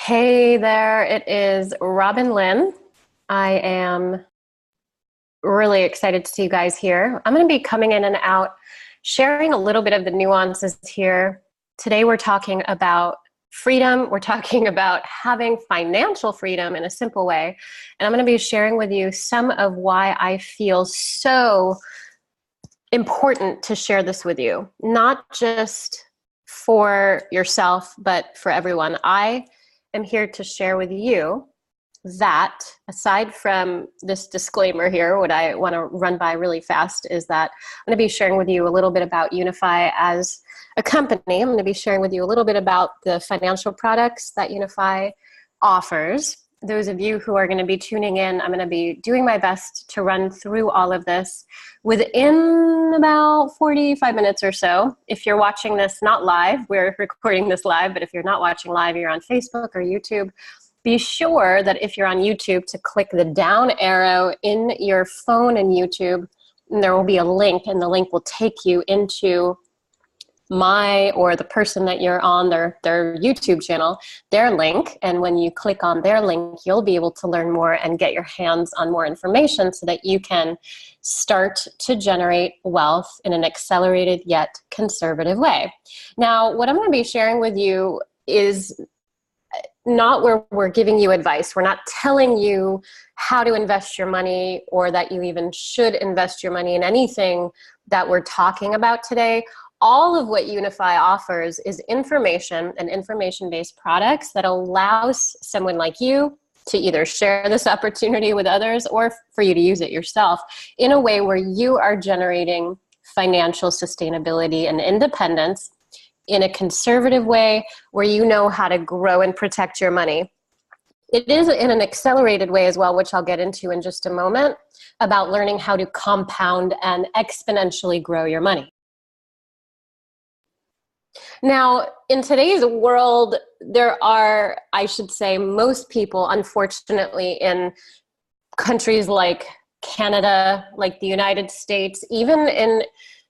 Hey there, it is Robin Lynn. I am really excited to see you guys here. I'm going to be coming in and out, sharing a little bit of the nuances here. Today we're talking about freedom. We're talking about having financial freedom in a simple way. And I'm going to be sharing with you some of why I feel so important to share this with you, not just for yourself, but for everyone. I am here to share with you that, aside from this disclaimer here, what I want to run by really fast is that I'm going to be sharing with you a little bit about Unify as a company. I'm going to be sharing with you a little bit about the financial products that Unify offers. Those of you who are going to be tuning in, I'm going to be doing my best to run through all of this within about 45 minutes or so. If you're watching this not live, we're recording this live, but if you're not watching live, you're on Facebook or YouTube, be sure that if you're on YouTube to click the down arrow in your phone in YouTube, and there will be a link, and the link will take you into my or the person that you're on their YouTube channel, their link. And when you click on their link, you'll be able to learn more and get your hands on more information so that you can start to generate wealth in an accelerated yet conservative way. Now, what I'm going to be sharing with you is not where we're giving you advice. We're not telling you how to invest your money or that you even should invest your money in anything that we're talking about today. All of what Unify offers is information and information-based products that allows someone like you to either share this opportunity with others or for you to use it yourself in a way where you are generating financial sustainability and independence in a conservative way where you know how to grow and protect your money. It is in an accelerated way as well, which I'll get into in just a moment, about learning how to compound and exponentially grow your money. Now, in today's world, there are, I should say, most people, unfortunately, in countries like Canada, like the United States, even in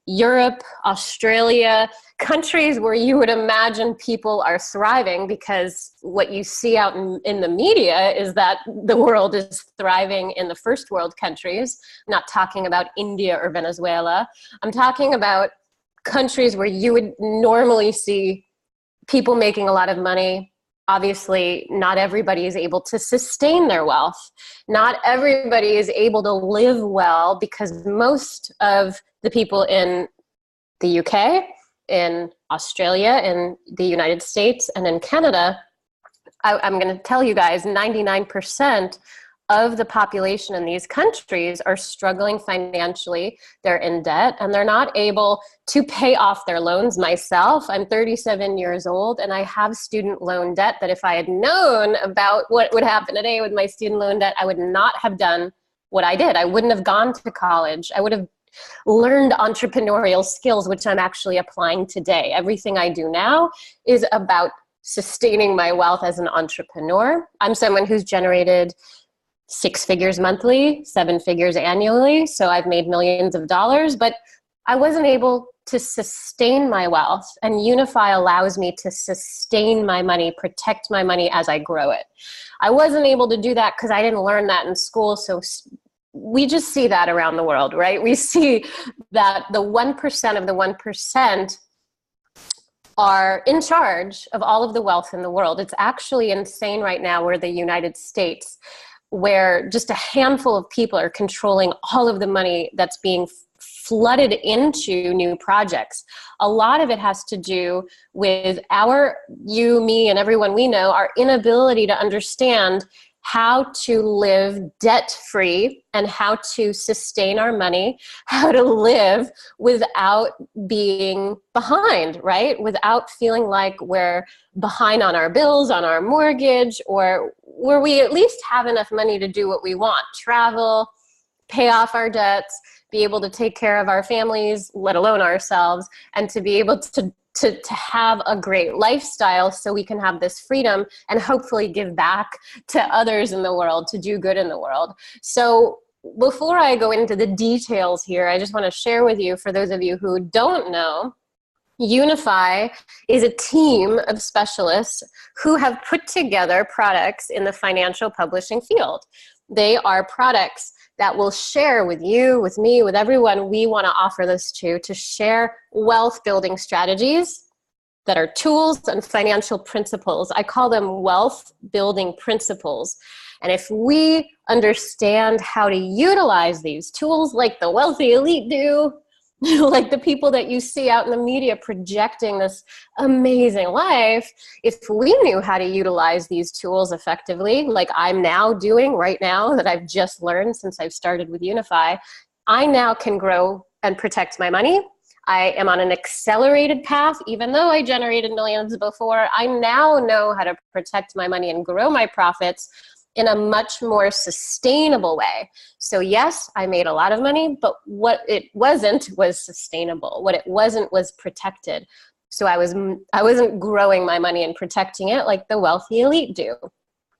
Europe, Australia, countries where you would imagine people are thriving, because what you see out in the media is that the world is thriving in the first world countries. I'm not talking about India or Venezuela. I'm talking about countries where you would normally see people making a lot of money. Obviously, not everybody is able to sustain their wealth. Not everybody is able to live well, because most of the people in the UK, in Australia, in the United States, and in Canada, I'm going to tell you guys, 99% of the population in these countries are struggling financially. They're in debt and they're not able to pay off their loans. Myself, I'm 37 years old and I have student loan debt that if I had known about what would happen today with my student loan debt, I would not have done what I did. I wouldn't have gone to college. I would have learned entrepreneurial skills, which I'm actually applying today. Everything I do now is about sustaining my wealth as an entrepreneur. I'm someone who's generated 6 figures monthly, 7 figures annually. So I've made millions of dollars, but I wasn't able to sustain my wealth. And Unify allows me to sustain my money, protect my money as I grow it. I wasn't able to do that because I didn't learn that in school. So we just see that around the world, right? We see that the 1% of the 1% are in charge of all of the wealth in the world. It's actually insane right now. We're the United States, where just a handful of people are controlling all of the money that's being flooded into new projects. A lot of it has to do with you, me, and everyone we know, our inability to understand how to live debt-free and how to sustain our money, how to live without being behind, right? Without feeling like we're behind on our bills, on our mortgage, or where we at least have enough money to do what we want, travel, pay off our debts, be able to take care of our families, let alone ourselves, and to be able to have a great lifestyle so we can have this freedom and hopefully give back to others in the world, to do good in the world. So before I go into the details here, I just want to share with you, for those of you who don't know, Unify is a team of specialists who have put together products in the financial publishing field. They are products that will share with you, with me, with everyone we want to offer this to share wealth building strategies that are tools and financial principles. I call them wealth building principles. And if we understand how to utilize these tools like the wealthy elite do, like the people that you see out in the media projecting this amazing life, if we knew how to utilize these tools effectively, like I'm now doing right now that I've just learned since I've started with Unify, I now can grow and protect my money. I am on an accelerated path. Even though I generated millions before, I now know how to protect my money and grow my profits in a much more sustainable way. So yes, I made a lot of money, but what it wasn't was sustainable. What it wasn't was protected. So I wasn't growing my money and protecting it like the wealthy elite do.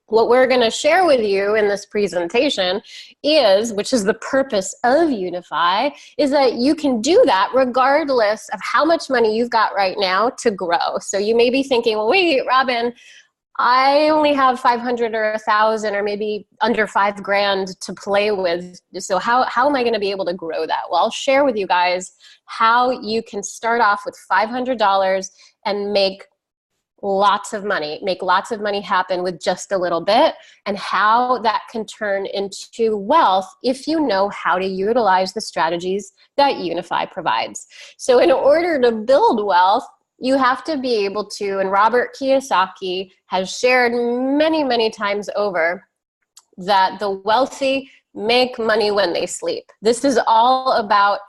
What we're going to share with you in this presentation is, which is the purpose of Unify, is that you can do that regardless of how much money you've got right now to grow. So you may be thinking, well, wait, Robin, I only have 500 or 1,000 or maybe under $5,000 to play with. So how am I going to be able to grow that? Well, I'll share with you guys how you can start off with $500 and make lots of money happen with just a little bit, and how that can turn into wealth if you know how to utilize the strategies that Unify provides. So in order to build wealth, you have to be able to, and Robert Kiyosaki has shared many, many times over, that the wealthy make money when they sleep. This is all about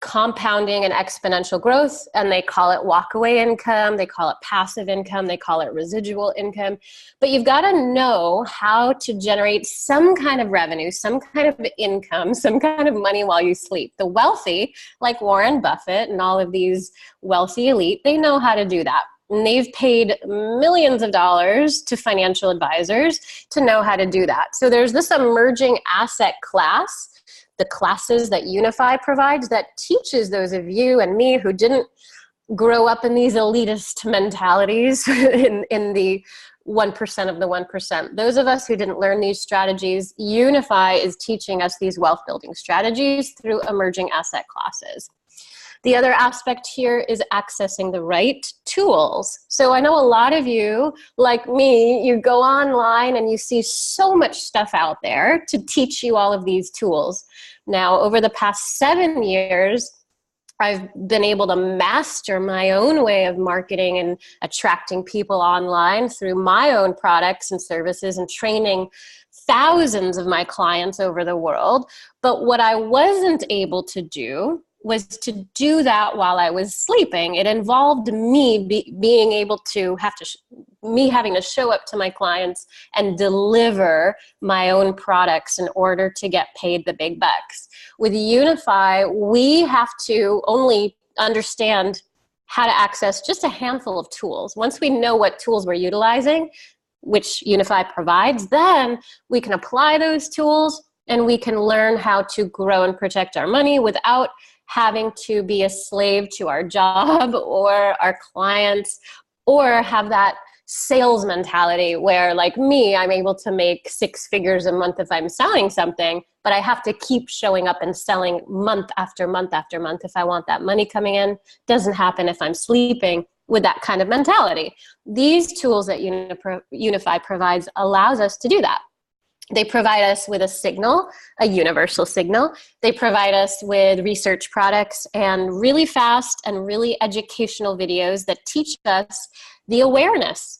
compounding and exponential growth, and they call it walkaway income, they call it passive income, they call it residual income. But you've got to know how to generate some kind of revenue, some kind of income, some kind of money while you sleep. The wealthy, like Warren Buffett and all of these wealthy elite, they know how to do that. And they've paid millions of dollars to financial advisors to know how to do that. So there's this emerging asset class, the classes that Unify provides, that teaches those of you and me who didn't grow up in these elitist mentalities in the 1% of the 1%. Those of us who didn't learn these strategies, Unify is teaching us these wealth building strategies through emerging asset classes. The other aspect here is accessing the right tools. So I know a lot of you, like me, you go online and you see so much stuff out there to teach you all of these tools. Now, over the past 7 years, I've been able to master my own way of marketing and attracting people online through my own products and services and training thousands of my clients over the world. But what I wasn't able to do was to do that while I was sleeping. It involved me being able to having to show up to my clients and deliver my own products in order to get paid the big bucks. With Unify, we have to only understand how to access just a handful of tools. Once we know what tools we're utilizing, which Unify provides, then we can apply those tools and we can learn how to grow and protect our money without having to be a slave to our job or our clients, or have that sales mentality where, like me, I'm able to make 6 figures a month if I'm selling something, but I have to keep showing up and selling month after month after month if I want that money coming in. Doesn't happen if I'm sleeping with that kind of mentality. These tools that Unify provides allows us to do that. They provide us with a signal, a universal signal. They provide us with research products and really fast and really educational videos that teach us the awareness.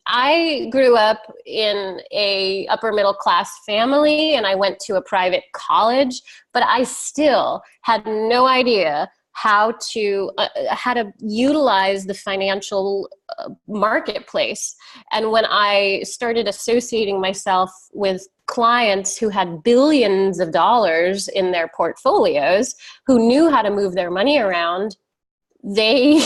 I grew up in a upper middle class family and I went to a private college, but I still had no idea how to utilize the financial marketplace. And when I started associating myself with clients who had billions of dollars in their portfolios, who knew how to move their money around, they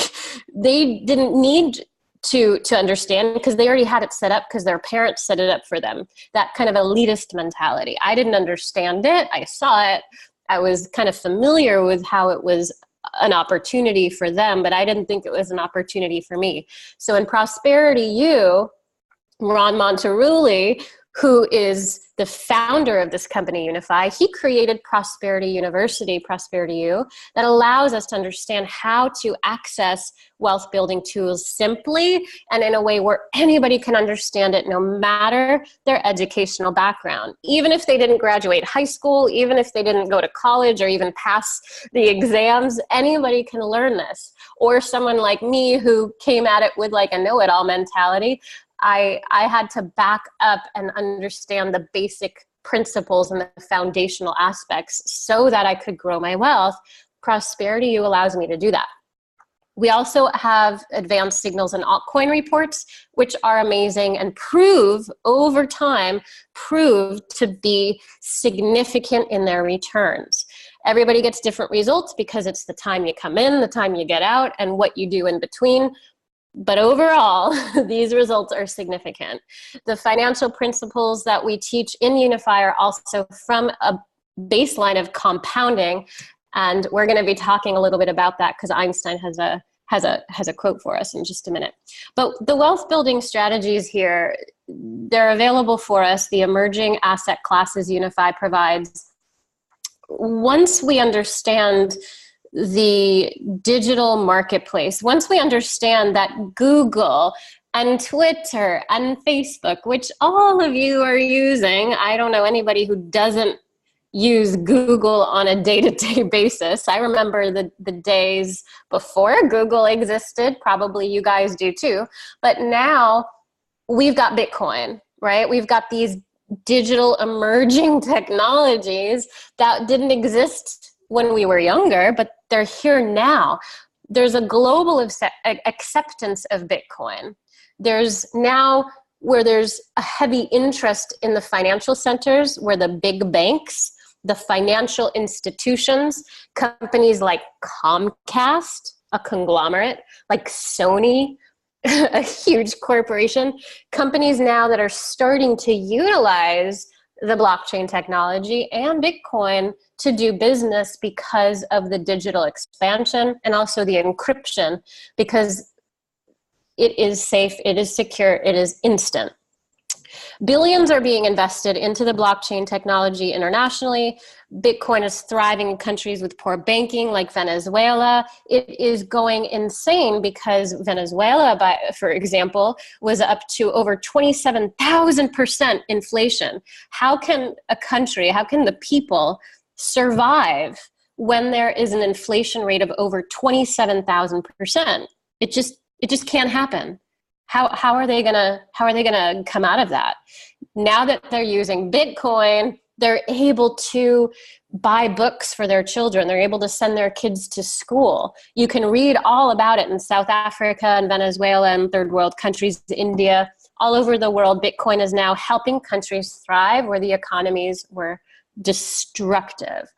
didn't need to understand, because they already had it set up because their parents set it up for them. That kind of elitist mentality. I didn't understand it. I saw it. I was kind of familiar with how it was an opportunity for them, but I didn't think it was an opportunity for me. So in Prosperity U, Ron Monterulli, who is the founder of this company, Unify, he created Prosperity University, Prosperity U, that allows us to understand how to access wealth building tools simply and in a way where anybody can understand it no matter their educational background. Even if they didn't graduate high school, even if they didn't go to college or even pass the exams, anybody can learn this. Or someone like me who came at it with like a know-it-all mentality, I had to back up and understand the basic principles and the foundational aspects so that I could grow my wealth. Prosperity U allows me to do that. We also have advanced signals and altcoin reports, which are amazing and prove over time, to be significant in their returns. Everybody gets different results because it's the time you come in, the time you get out, and what you do in between. But overall, these results are significant. The financial principles that we teach in Unify are also from a baseline of compounding. And we're going to be talking a little bit about that because Einstein has a quote for us in just a minute. But the wealth building strategies here, they're available for us. The emerging asset classes Unify provides. Once we understand the digital marketplace, once we understand that Google and Twitter and Facebook, which all of you are using, I don't know anybody who doesn't use Google on a day-to-day basis. I remember the days before Google existed, probably you guys do too, but now we've got Bitcoin, right? We've got these digital emerging technologies that didn't exist when we were younger, but they're here now. There's a global acceptance of Bitcoin. There's now where there's a heavy interest in the financial centers, where the big banks, the financial institutions, companies like Comcast, a conglomerate, like Sony, a huge corporation, companies now that are starting to utilize the blockchain technology and Bitcoin to do business because of the digital expansion and also the encryption, because it is safe, it is secure, it is instant. Billions are being invested into the blockchain technology internationally. Bitcoin is thriving in countries with poor banking like Venezuela. It is going insane because Venezuela, for example, was up to over 27,000% inflation. How can a country, how can the people survive when there is an inflation rate of over 27,000%? It just can't happen. How are they gonna come out of that? Now that they're using Bitcoin, they're able to buy books for their children. They're able to send their kids to school. You can read all about it in South Africa and Venezuela and third world countries, India, all over the world. Bitcoin is now helping countries thrive where the economies were destructive.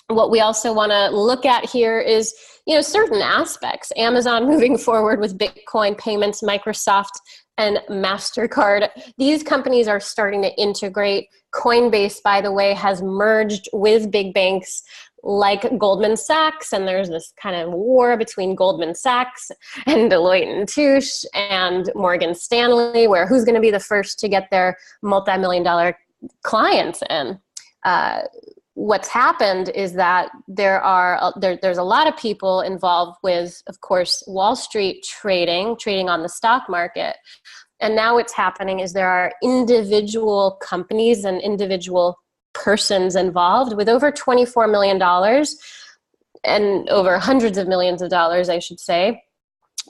What we also want to look at here is, certain aspects. Amazon moving forward with Bitcoin payments, Microsoft and MasterCard. These companies are starting to integrate. Coinbase, by the way, has merged with big banks like Goldman Sachs, and there's this kind of war between Goldman Sachs and Deloitte and Touche and Morgan Stanley, where who's going to be the first to get their multi-million-dollar clients in. What's happened is that there's a lot of people involved with, of course, Wall Street trading on the stock market. And now what's happening is there are individual companies and individual persons involved with over $24 million and over hundreds of millions of dollars, I should say,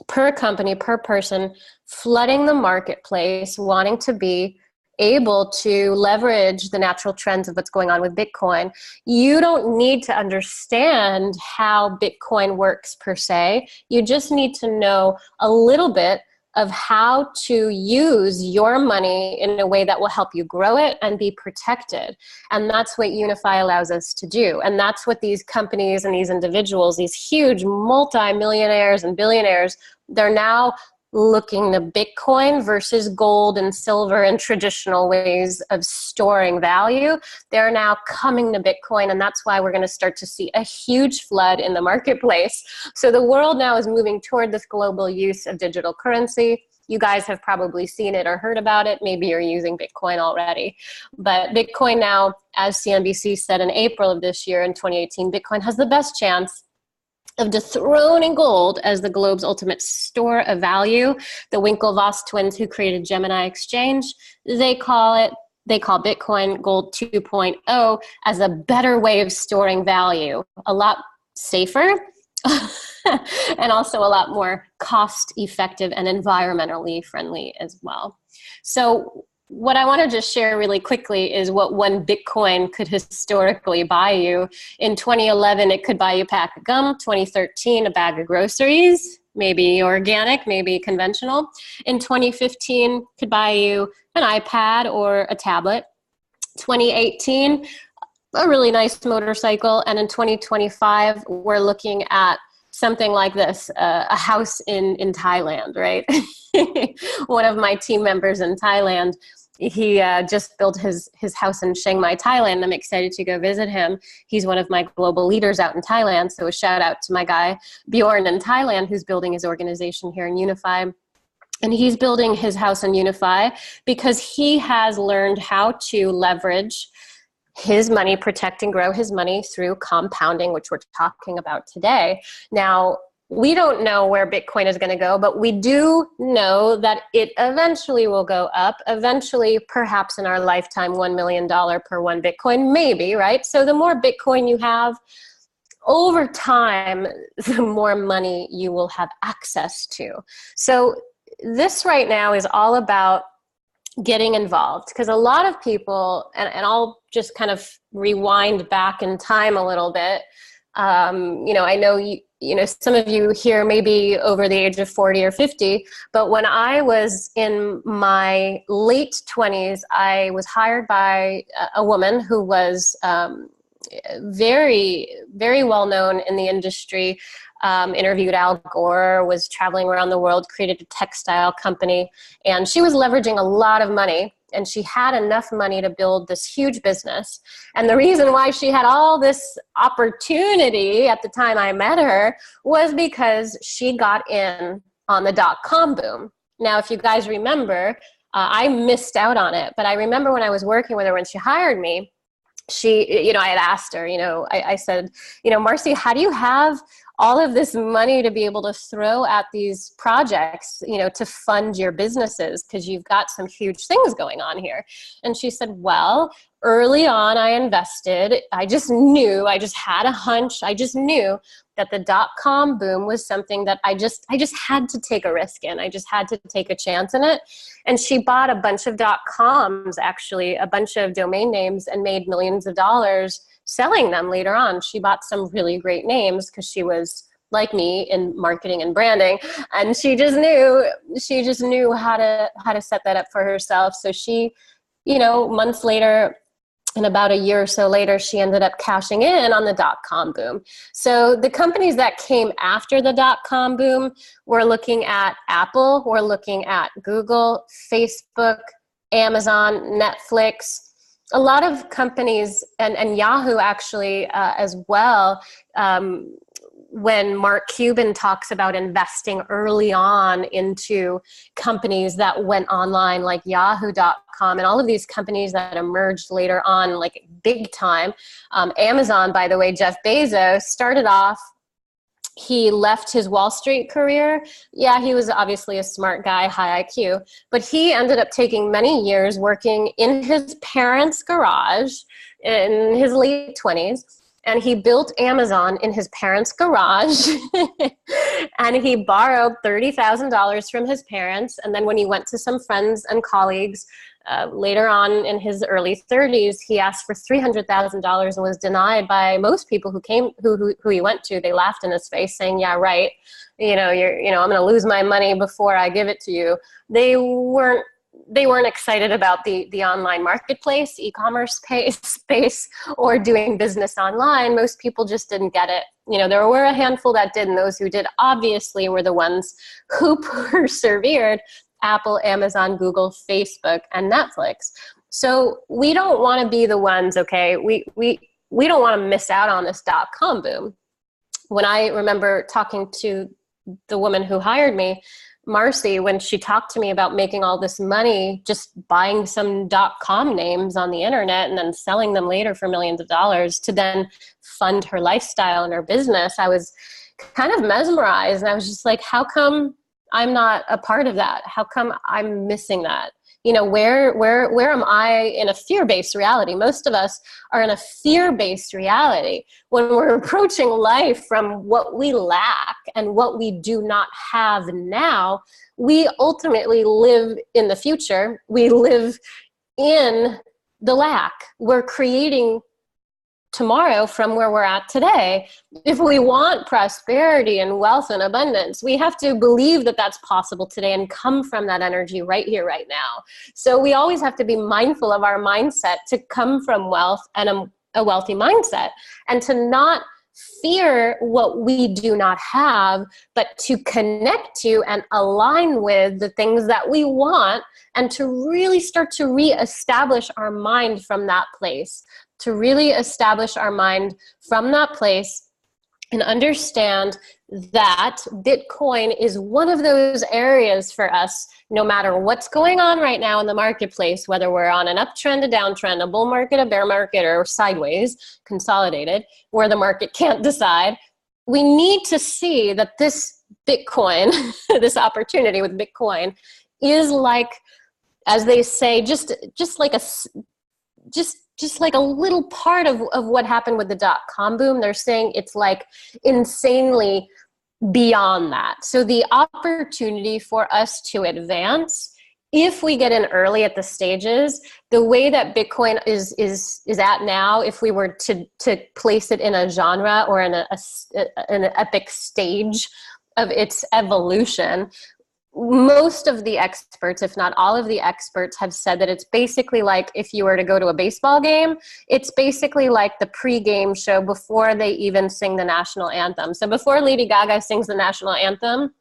per company, per person, flooding the marketplace, wanting to be able to leverage the natural trends of what's going on with Bitcoin. You don't need to understand how Bitcoin works per se. You just need to know a little bit of how to use your money in a way that will help you grow it and be protected. And that's what Unify allows us to do. And that's what these companies and these individuals, these huge multi-millionaires and billionaires, they're now looking to Bitcoin versus gold and silver and traditional ways of storing value. They're now coming to Bitcoin, and that's why we're going to start to see a huge flood in the marketplace. So the world now is moving toward this global use of digital currency. You guys have probably seen it or heard about it. Maybe you're using Bitcoin already. But Bitcoin now, as CNBC said in April of this year in 2018, Bitcoin has the best chance of dethroning gold as the globe's ultimate store of value. The Winklevoss twins, who created Gemini Exchange, they call Bitcoin Gold 2.0 as a better way of storing value, a lot safer and also a lot more cost effective and environmentally friendly as well. So what I want to just share really quickly is what one Bitcoin could historically buy you. In 2011, it could buy you a pack of gum. 2013, a bag of groceries, maybe organic, maybe conventional. In 2015, could buy you an iPad or a tablet. 2018, a really nice motorcycle. And in 2025, we're looking at something like this, a house in Thailand, right? One of my team members in Thailand, he just built his house in Chiang Mai, Thailand. I'm excited to go visit him. He's one of my global leaders out in Thailand. So a shout out to my guy, Bjorn in Thailand, who's building his organization here in Unify. And he's building his house in Unify because he has learned how to leverage his money, protect and grow his money through compounding, which we're talking about today. Now, we don't know where Bitcoin is going to go, but we do know that it eventually will go up. Eventually, perhaps in our lifetime, $1 million per one Bitcoin, maybe, right? So the more Bitcoin you have, over time, the more money you will have access to. So this right now is all about getting involved, because a lot of people, and I'll just kind of rewind back in time a little bit. I know some of you here may be over the age of 40 or 50, but when I was in my late 20s, I was hired by a woman who was very, very well known in the industry. Interviewed Al Gore, was traveling around the world, created a textile company, and she was leveraging a lot of money, and she had enough money to build this huge business. And the reason why she had all this opportunity at the time I met her was because she got in on the dot-com boom. Now, if you guys remember, I missed out on it, but I remember when I was working with her, when she hired me, I had asked her, I said, Marcy, how do you have all of this money to be able to throw at these projects, to fund your businesses? Because you've got some huge things going on here. And she said, well, early on I invested. I just had a hunch. I just knew that the dot-com boom was something that I just had to take a risk in. I just had to take a chance in it. And she bought a bunch of .coms, actually, a bunch of domain names, and made millions of dollars selling them later on. She bought some really great names because she was like me in marketing and branding, and she just knew how to set that up for herself. So she, months later, and about a year or so later, she ended up cashing in on the dot-com boom. So the companies that came after the dot-com boom, we're looking at Apple, we're looking at Google, Facebook, Amazon, Netflix, a lot of companies, and Yahoo actually as well. When Mark Cuban talks about investing early on into companies that went online, like Yahoo.com, and all of these companies that emerged later on, like big time. Amazon, by the way, Jeff Bezos started off, he left his Wall Street career. Yeah, he was obviously a smart guy, high IQ, but he ended up taking many years working in his parents' garage in his late 20s. And he built Amazon in his parents' garage. And he borrowed $30,000 from his parents. And then when he went to some friends and colleagues later on in his early 30s, he asked for $300,000 and was denied by most people who he went to. They laughed in his face, saying, "Yeah, right. I'm going to lose my money before I give it to you." They weren't they weren't excited about the online marketplace, e-commerce space, or doing business online. Most people just didn't get it. You know, there were a handful that did, and those who did obviously were the ones who persevered: Apple, Amazon, Google, Facebook, and Netflix. So we don't want to be the ones, okay, we don't want to miss out on this .com boom. When I remember talking to the woman who hired me, Marcy, when she talked to me about making all this money just buying some .com names on the internet and then selling them later for millions of dollars to then fund her lifestyle and her business, I was kind of mesmerized. And I was just like, how come I'm not a part of that? How come I'm missing that? You know, where am I in a fear-based reality? Most of us are in a fear-based reality when we're approaching life from what we lack and what we do not have now. We ultimately live in the future. We live in the lack. We're creating tomorrow from where we're at today. If we want prosperity and wealth and abundance, we have to believe that that's possible today and come from that energy right here, right now. So we always have to be mindful of our mindset to come from wealth and a wealthy mindset, and to not fear what we do not have, but to connect to and align with the things that we want, and to really start to reestablish our mind from that place. To really establish our mind from that place and understand that Bitcoin is one of those areas for us, no matter what's going on right now in the marketplace, whether we're on an uptrend, a downtrend, a bull market, a bear market, or sideways, consolidated, where the market can't decide. We need to see that this Bitcoin, this opportunity with Bitcoin, is like, as they say, just like a little part of what happened with the .com boom. They're saying it's like insanely beyond that. So the opportunity for us to advance, if we get in early at the stages, the way that Bitcoin is at now, if we were to place it in a genre or in an epic stage of its evolution, most of the experts, if not all of the experts, have said that it's basically like if you were to go to a baseball game, it's basically like the pre-game show before they even sing the national anthem. So before Lady Gaga sings the national anthem,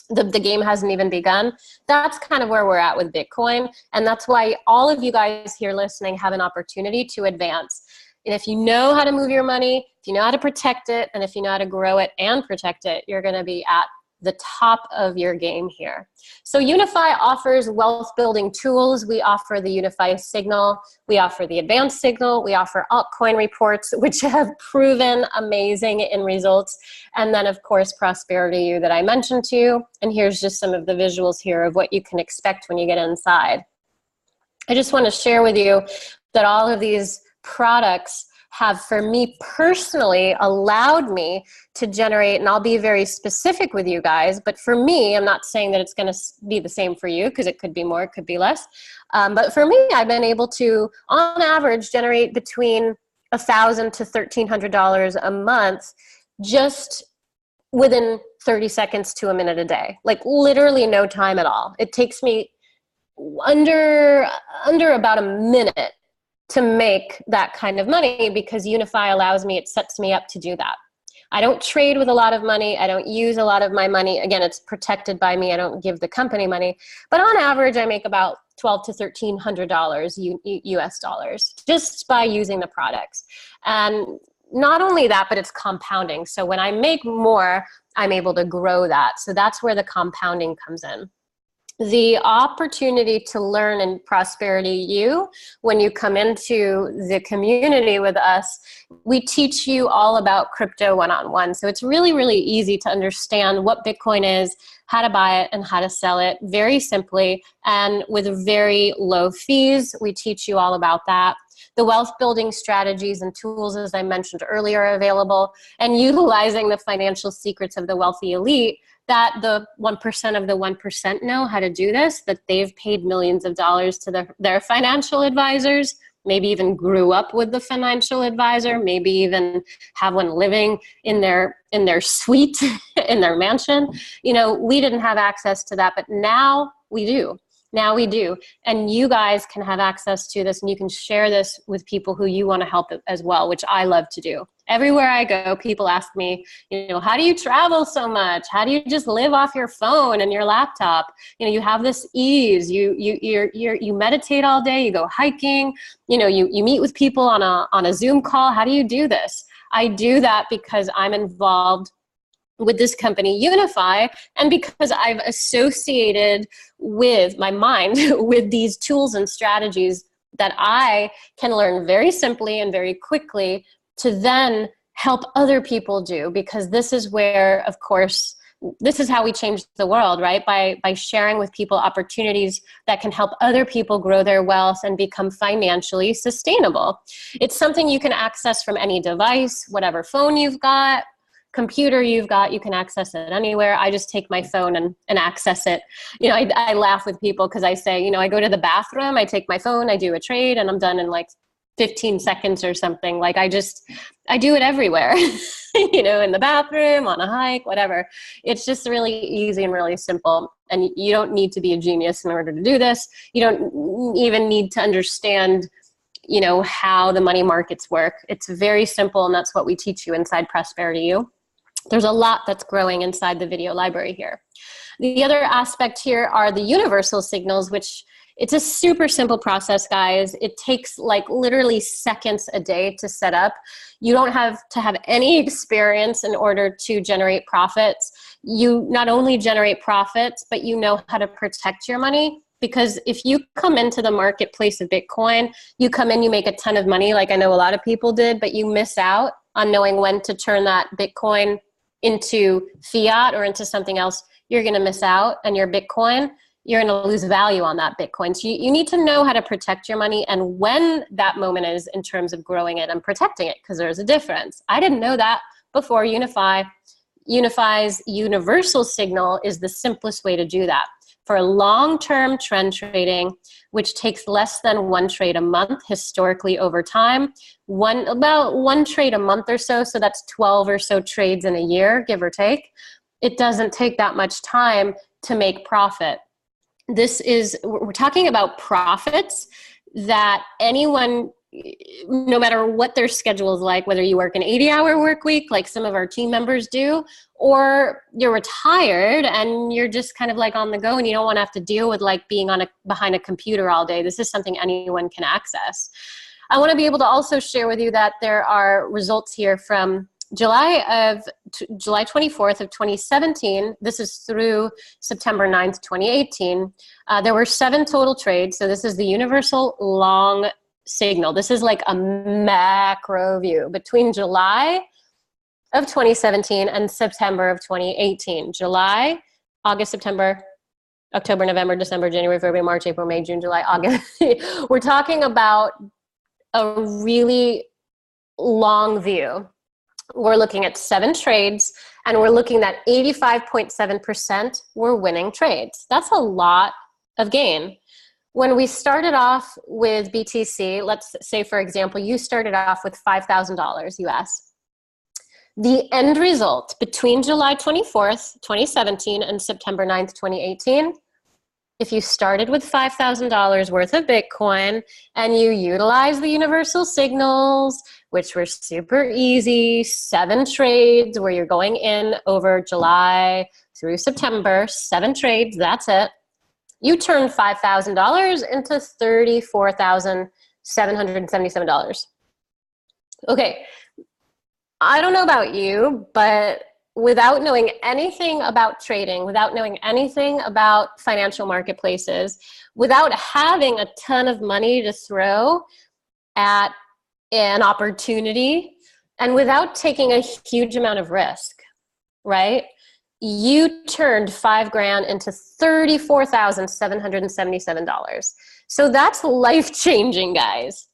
the game hasn't even begun. That's kind of where we're at with Bitcoin. And that's why all of you guys here listening have an opportunity to advance. And if you know how to move your money, if you know how to protect it, and if you know how to grow it and protect it, you're going to be at the top of your game here. So Unify offers wealth building tools. We offer the Unify Signal. We offer the Advanced Signal. We offer altcoin reports, which have proven amazing in results. And then of course, Prosperity U that I mentioned to you. And here's just some of the visuals here of what you can expect when you get inside. I just want to share with you that all of these products have, for me personally, allowed me to generate, and I'll be very specific with you guys, but for me, I'm not saying that it's going to be the same for you, because it could be more, it could be less. But for me, I've been able to, on average, generate between $1,000 to $1,300 a month just within 30 seconds to a minute a day. Like literally no time at all. It takes me under about a minute to make that kind of money, because Unify allows me, it sets me up to do that. I don't trade with a lot of money. I don't use a lot of my money. Again, it's protected by me. I don't give the company money. But on average, I make about $1,200 to $1,300 US dollars just by using the products. And not only that, but it's compounding. So when I make more, I'm able to grow that. So that's where the compounding comes in. The opportunity to learn in Prosperity U, when you come into the community with us, we teach you all about crypto one-on-one. So it's really, really easy to understand what Bitcoin is, how to buy it, and how to sell it very simply and with very low fees. We teach you all about that. The wealth building strategies and tools, as I mentioned earlier, are available, and utilizing the financial secrets of the wealthy elite that the 1% of the 1% know how to do this, that they've paid millions of dollars to their financial advisors, maybe even grew up with the financial advisor, maybe even have one living in their suite, in their mansion. You know, we didn't have access to that, but now we do. Now we do. And you guys can have access to this, and you can share this with people who you want to help as well, which I love to do. Everywhere I go, people ask me, how do you travel so much? How do you just live off your phone and your laptop? You have this ease. You meditate all day. You go hiking. You meet with people on a Zoom call. How do you do this? I do that because I'm involved with this company, Unify, and because I've associated with my mind with these tools and strategies that I can learn very simply and very quickly to then help other people do, because this is where, of course, this is how we change the world, right? By sharing with people opportunities that can help other people grow their wealth and become financially sustainable. It's something you can access from any device, whatever phone you've got, computer you've got, you can access it anywhere. I just take my phone and access it. I laugh with people because I say, I go to the bathroom, I take my phone, I do a trade, and I'm done in like 15 seconds or something. Like I do it everywhere, in the bathroom, on a hike, whatever. It's just really easy and really simple. And you don't need to be a genius in order to do this. You don't even need to understand how the money markets work. It's very simple, and that's what we teach you inside Prosperity U. There's a lot that's growing inside the video library here. The other aspect here are the universal signals, which it's a super simple process, guys. It takes like literally seconds a day to set up. You don't have to have any experience in order to generate profits. You not only generate profits, but you know how to protect your money. Because if you come into the marketplace of Bitcoin, you come in, you make a ton of money, like I know a lot of people did, but you miss out on knowing when to turn that Bitcoin into fiat or into something else. You're going to miss out, and your Bitcoin, you're going to lose value on that Bitcoin. So you need to know how to protect your money and when that moment is in terms of growing it and protecting it, because there's a difference. I didn't know that before Unify. Unify's universal signal is the simplest way to do that. For long-term trend trading, which takes less than one trade a month historically over time, about one trade a month or so, so that's 12 or so trades in a year, give or take. It doesn't take that much time to make profit. We're talking about profits that anyone, no matter what their schedule is like, whether you work an 80-hour work week like some of our team members do, or you're retired and you're just kind of like on the go and you don't want to have to deal with like being behind a computer all day. This is something anyone can access. I want to be able to also share with you that there are results here from July 24th of 2017. This is through September 9th, 2018. There were 7 total trades. So this is the universal long signal. This is like a macro view between July of 2017 and September of 2018. July, August, September, October, November, December, January, February, March, April, May, June, July, August. We're talking about a really long view. We're looking at 7 trades, and we're looking at 85.7% were winning trades. That's a lot of gain. When we started off with BTC, let's say, for example, you started off with $5,000 US. The end result between July 24th, 2017 and September 9th, 2018, if you started with $5,000 worth of Bitcoin and you utilize the universal signals, which were super easy, 7 trades where you're going in over July through September, 7 trades, that's it. You turned $5,000 into $34,777. Okay, I don't know about you, but without knowing anything about trading, without knowing anything about financial marketplaces, without having a ton of money to throw at an opportunity, and without taking a huge amount of risk, right? You turned $5,000 into $34,777. So that's life-changing, guys.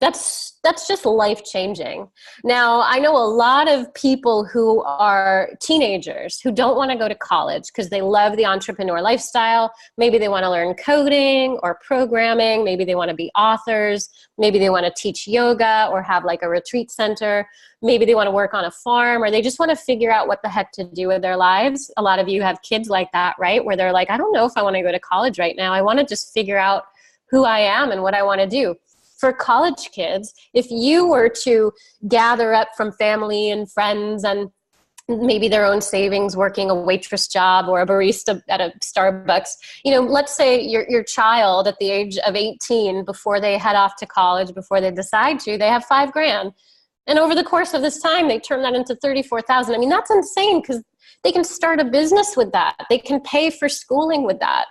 that's just life changing. Now, I know a lot of people who are teenagers who don't want to go to college because they love the entrepreneur lifestyle. Maybe they want to learn coding or programming. Maybe they want to be authors. Maybe they want to teach yoga or have like a retreat center. Maybe they want to work on a farm, or they just want to figure out what the heck to do with their lives. A lot of you have kids like that, right? Where they're like, I don't know if I want to go to college right now. I want to just figure out who I am and what I want to do. For college kids, if you were to gather up from family and friends and maybe their own savings working a waitress job or a barista at a Starbucks, let's say your child at the age of 18, before they head off to college, before they decide to, they have $5,000. And over the course of this time, they turn that into $34,000. I mean, that's insane, because they can start a business with that. They can pay for schooling with that.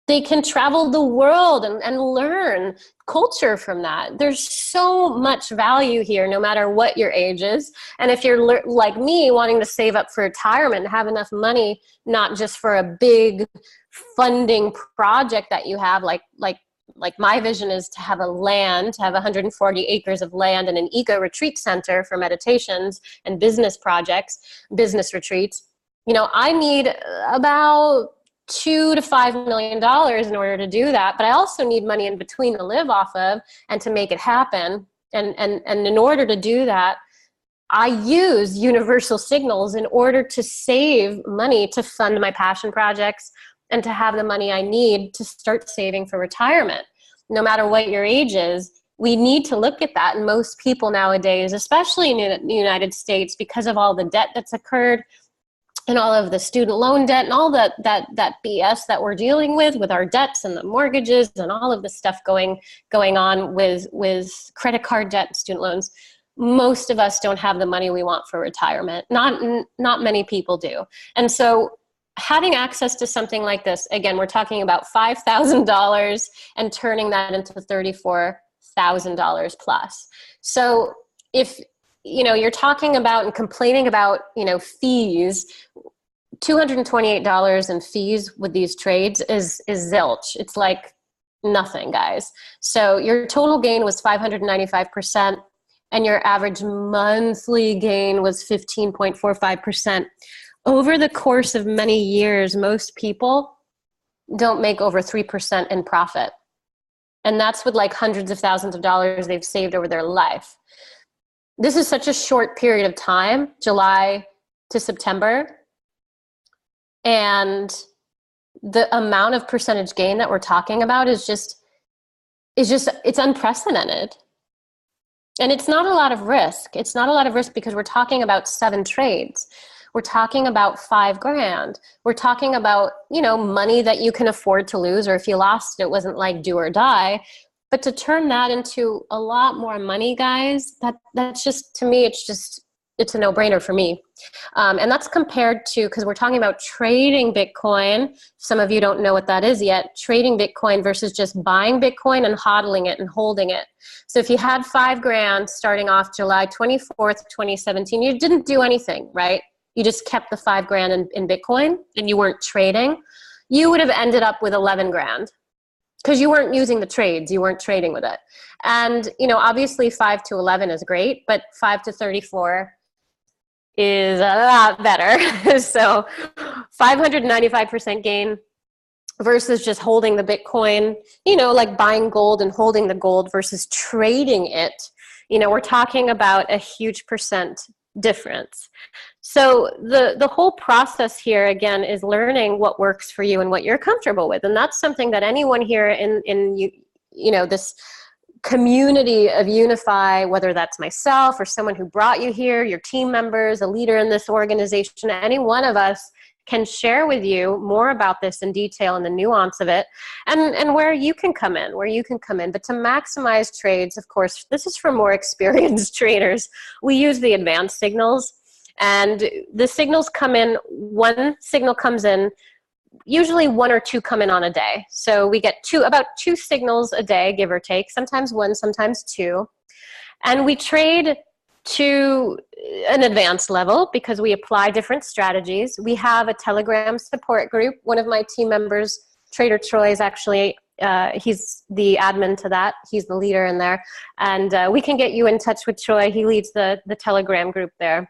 They can travel the world and learn culture from that. There's so much value here, no matter what your age is. And if you're like me, wanting to save up for retirement and have enough money, not just for a big funding project that you have, like my vision is to have 140 acres of land and an eco retreat center for meditations and business projects, business retreats. I need about $2 to $5 million in order to do that. But I also need money in between to live off of and to make it happen. And in order to do that, I use universal signals in order to save money to fund my passion projects and to have the money I need to start saving for retirement. No matter what your age is, we need to look at that. And most people nowadays, especially in the United States, because of all the debt that's occurred, and all of the student loan debt and all that BS that we're dealing with our debts and the mortgages and all of the stuff going on with credit card debt and student loans, most of us don't have the money we want for retirement. Not many people do. And so having access to something like this, again, we're talking about $5,000 and turning that into $34,000 plus. So if you're talking about and complaining about, fees, $228 in fees with these trades is zilch. It's like nothing, guys. So your total gain was 595%, and your average monthly gain was 15.45%. Over the course of many years, most people don't make over 3% in profit. And that's with like hundreds of thousands of dollars they've saved over their life. This is such a short period of time, July to September. And the amount of percentage gain that we're talking about is it's unprecedented. And it's not a lot of risk. It's not a lot of risk because we're talking about 7 trades. We're talking about $5,000. We're talking about, money that you can afford to lose, or if you lost, it wasn't like do or die. But to turn that into a lot more money, guys, that's just, to me, it's a no-brainer for me. And that's compared to, because we're talking about trading Bitcoin. Some of you don't know what that is yet. Trading Bitcoin versus just buying Bitcoin and hodling it and holding it. So if you had $5,000 starting off July 24th, 2017, you didn't do anything, right? You just kept the $5,000 in Bitcoin and you weren't trading. You would have ended up with $11,000. Because you weren't using the trades, you weren't trading with it. And, obviously 5 to 11 is great, but 5 to 34 is a lot better. So 595% gain versus just holding the Bitcoin, like buying gold and holding the gold versus trading it. We're talking about a huge percent difference. So the whole process here, again, is learning what works for you and what you're comfortable with. And that's something that anyone here in this community of Unify, whether that's myself or someone who brought you here, your team members, a leader in this organization, any one of us can share with you more about this in detail and the nuance of it and where you can come in. But to maximize trades, of course, this is for more experienced traders. We use the advanced signals. And the signals come in, one signal comes in, usually 1 or 2 come in on a day. So we get about 2 signals a day, give or take, sometimes 1, sometimes 2. And we trade to an advanced level because we apply different strategies. We have a Telegram support group. One of my team members, Trader Troy, is actually He's the admin to that. He's the leader in there. And we can get you in touch with Troy. He leads the Telegram group there.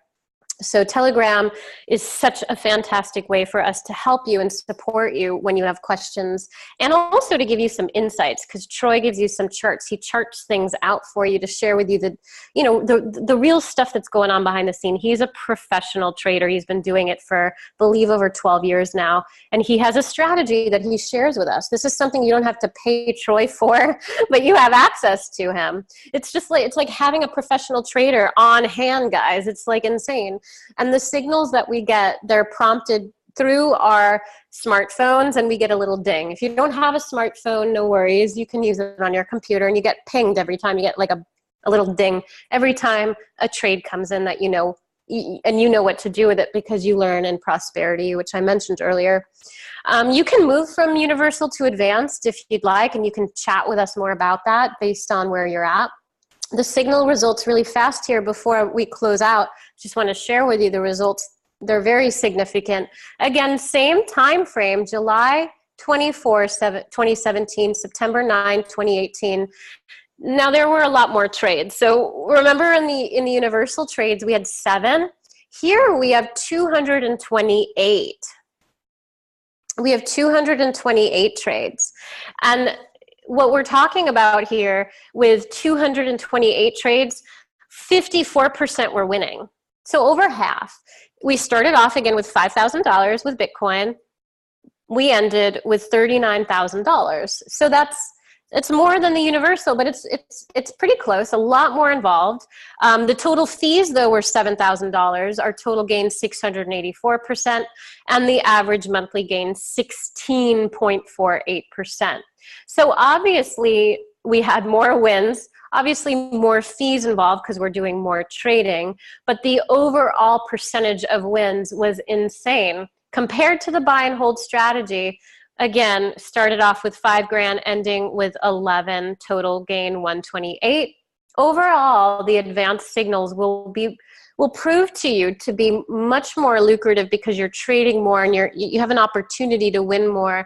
So Telegram is such a fantastic way for us to help you and support you when you have questions, and also to give you some insights, because Troy gives you some charts. He charts things out for you to share with you the real stuff that's going on behind the scene. He's a professional trader. He's been doing it for, I believe, over 12 years now, and he has a strategy that he shares with us. This is something you don't have to pay Troy for, but you have access to him. It's like having a professional trader on hand, guys. It's like insane. And the signals that we get, they're prompted through our smartphones, and we get a little ding. If you don't have a smartphone, no worries. You can use it on your computer, and you get pinged every time. You get like a little ding every time a trade comes in that you know, and you know what to do with it because you learn in Prosperity, which I mentioned earlier. You can move from Universal to Advanced if you'd like, and you can chat with us more about that based on where you're at. The signal results really fast here before we close out. Just want to share with you the results. They're very significant. Again, same time frame, July 24, 2017, September 9, 2018. Now there were a lot more trades. So remember in the universal trades, we had 7. Here we have 228. We have 228 trades. And what we're talking about here with 228 trades, 54% were winning. So over half. We started off again with $5,000 with Bitcoin. We ended with $39,000. So it's more than the universal, but it's pretty close, a lot more involved. The total fees, though, were $7,000. Our total gain, 684%, and the average monthly gain, 16.48%. So obviously, we had more wins, obviously more fees involved because we're doing more trading, but the overall percentage of wins was insane. Compared to the buy and hold strategy, again, started off with $5,000, ending with 11, total gain 128. Overall, the advanced signals will prove to you to be much more lucrative because you're trading more and you have an opportunity to win more.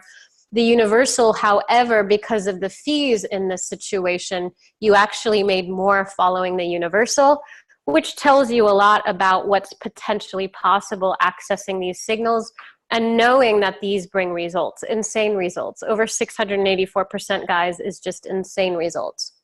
The universal, however, because of the fees in this situation, you actually made more following the universal, which tells you a lot about what's potentially possible accessing these signals and knowing that these bring results, insane results. Over 684%, guys, is just insane results.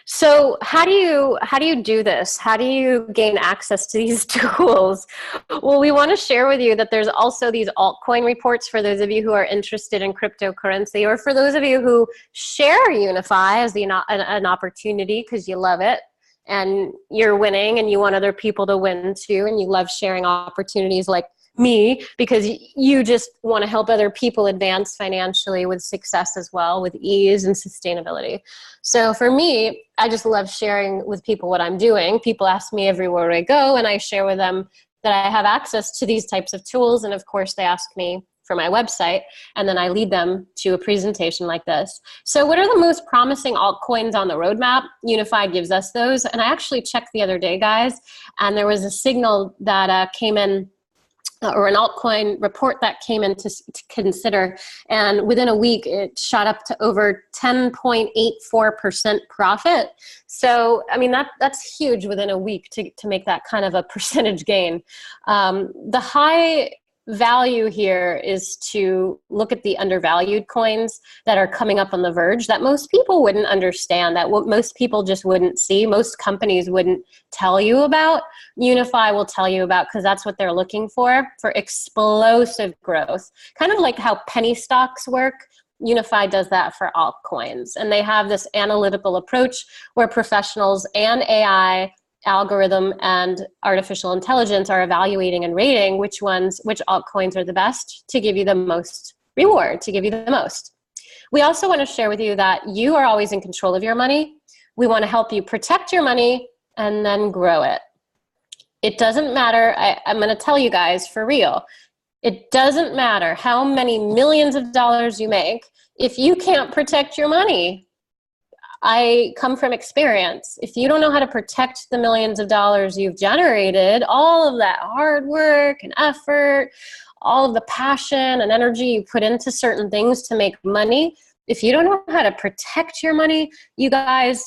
So how do you do this? How do you gain access to these tools? Well, we want to share with you that there's also these altcoin reports for those of you who are interested in cryptocurrency, or for those of you who share Unify as an opportunity because you love it and you're winning and you want other people to win too, and you love sharing opportunities like me because you just want to help other people advance financially with success as well, with ease and sustainability. So for me, I just love sharing with people what I'm doing. People ask me everywhere I go, and I share with them that I have access to these types of tools. And of course, they ask me for my website, and then I lead them to a presentation like this. So what are the most promising altcoins on the roadmap? Unify gives us those. And I actually checked the other day, guys, and there was a signal that came in, or an altcoin report that came in to consider, and within a week it shot up to over 10.84% profit. So I mean that's huge within a week to make that kind of a percentage gain. The high value here is to look at the undervalued coins that are coming up on the verge that most people wouldn't understand, that what most people just wouldn't see, most companies wouldn't tell you about. Unify will tell you about, because that's what they're looking for explosive growth. Kind of like how penny stocks work, Unify does that for altcoins. And they have this analytical approach where professionals and AI, algorithm, and artificial intelligence are evaluating and rating which altcoins are the best to give you the most reward, to give you the most. We also want to share with you that you are always in control of your money. We want to help you protect your money and then grow it. It doesn't matter, I'm going to tell you guys for real, it doesn't matter how many millions of dollars you make if you can't protect your money. I come from experience. If you don't know how to protect the millions of dollars you've generated, all of that hard work and effort, all of the passion and energy you put into certain things to make money, If you don't know how to protect your money, you guys,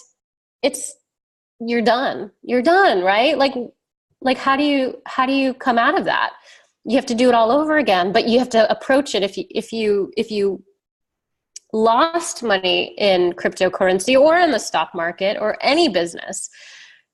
you're done. You're done, right? Like how do you come out of that? You have to do it all over again, but you have to approach it. If you lost money in cryptocurrency or in the stock market or any business,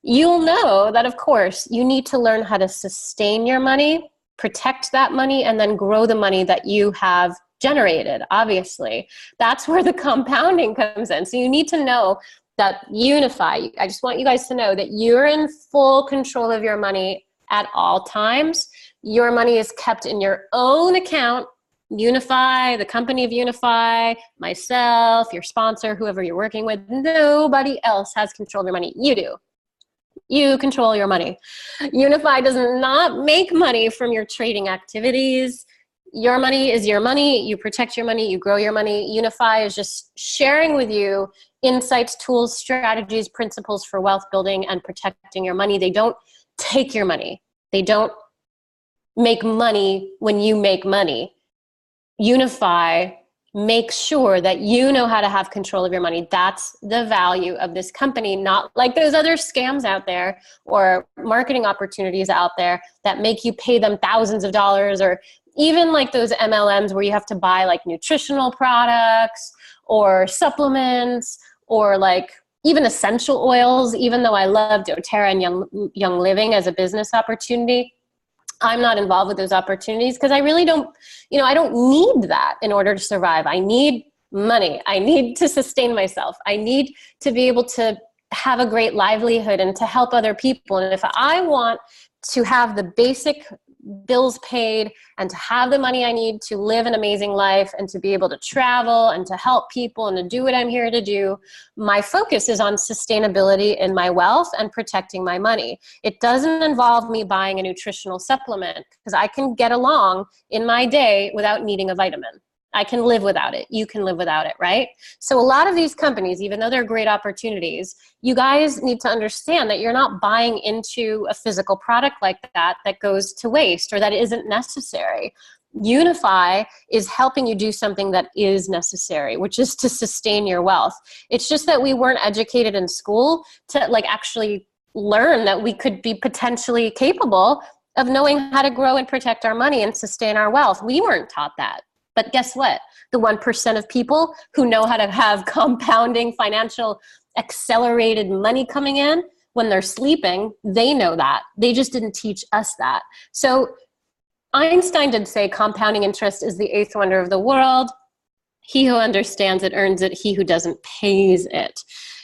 you'll know that, of course, you need to learn how to sustain your money, protect that money, and then grow the money that you have generated, obviously. That's where the compounding comes in. So you need to know that Unify, I just want you guys to know that you're in full control of your money at all times. Your money is kept in your own account. Unify, the company of Unify, myself, your sponsor, whoever you're working with, nobody else has control of your money. You do. You control your money. Unify does not make money from your trading activities. Your money is your money. You protect your money. You grow your money. Unify is just sharing with you insights, tools, strategies, principles for wealth building and protecting your money. They don't take your money. They don't make money when you make money. Unify makes sure that you know how to have control of your money. That's the value of this company, not like those other scams out there or marketing opportunities out there that make you pay them thousands of dollars, or even like those MLMs where you have to buy like nutritional products or supplements or like even essential oils. Even though I love doTERRA and Young Living as a business opportunity, I'm not involved with those opportunities because I really don't, I don't need that in order to survive. I need money. I need to sustain myself. I need to be able to have a great livelihood and to help other people. And if I want to have the basic bills paid and to have the money I need to live an amazing life and to be able to travel and to help people and to do what I'm here to do, my focus is on sustainability in my wealth and protecting my money. It doesn't involve me buying a nutritional supplement because I can get along in my day without needing a vitamin. I can live without it. You can live without it, right? So a lot of these companies, even though they're great opportunities, you guys need to understand that you're not buying into a physical product like that goes to waste or that isn't necessary. Unify is helping you do something that is necessary, which is to sustain your wealth. It's just that we weren't educated in school to like actually learn that we could be potentially capable of knowing how to grow and protect our money and sustain our wealth. We weren't taught that. But guess what? The 1% of people who know how to have compounding financial accelerated money coming in when they're sleeping, they know that. They just didn't teach us that. So Einstein did say compounding interest is the eighth wonder of the world. He who understands it earns it. He who doesn't pays it.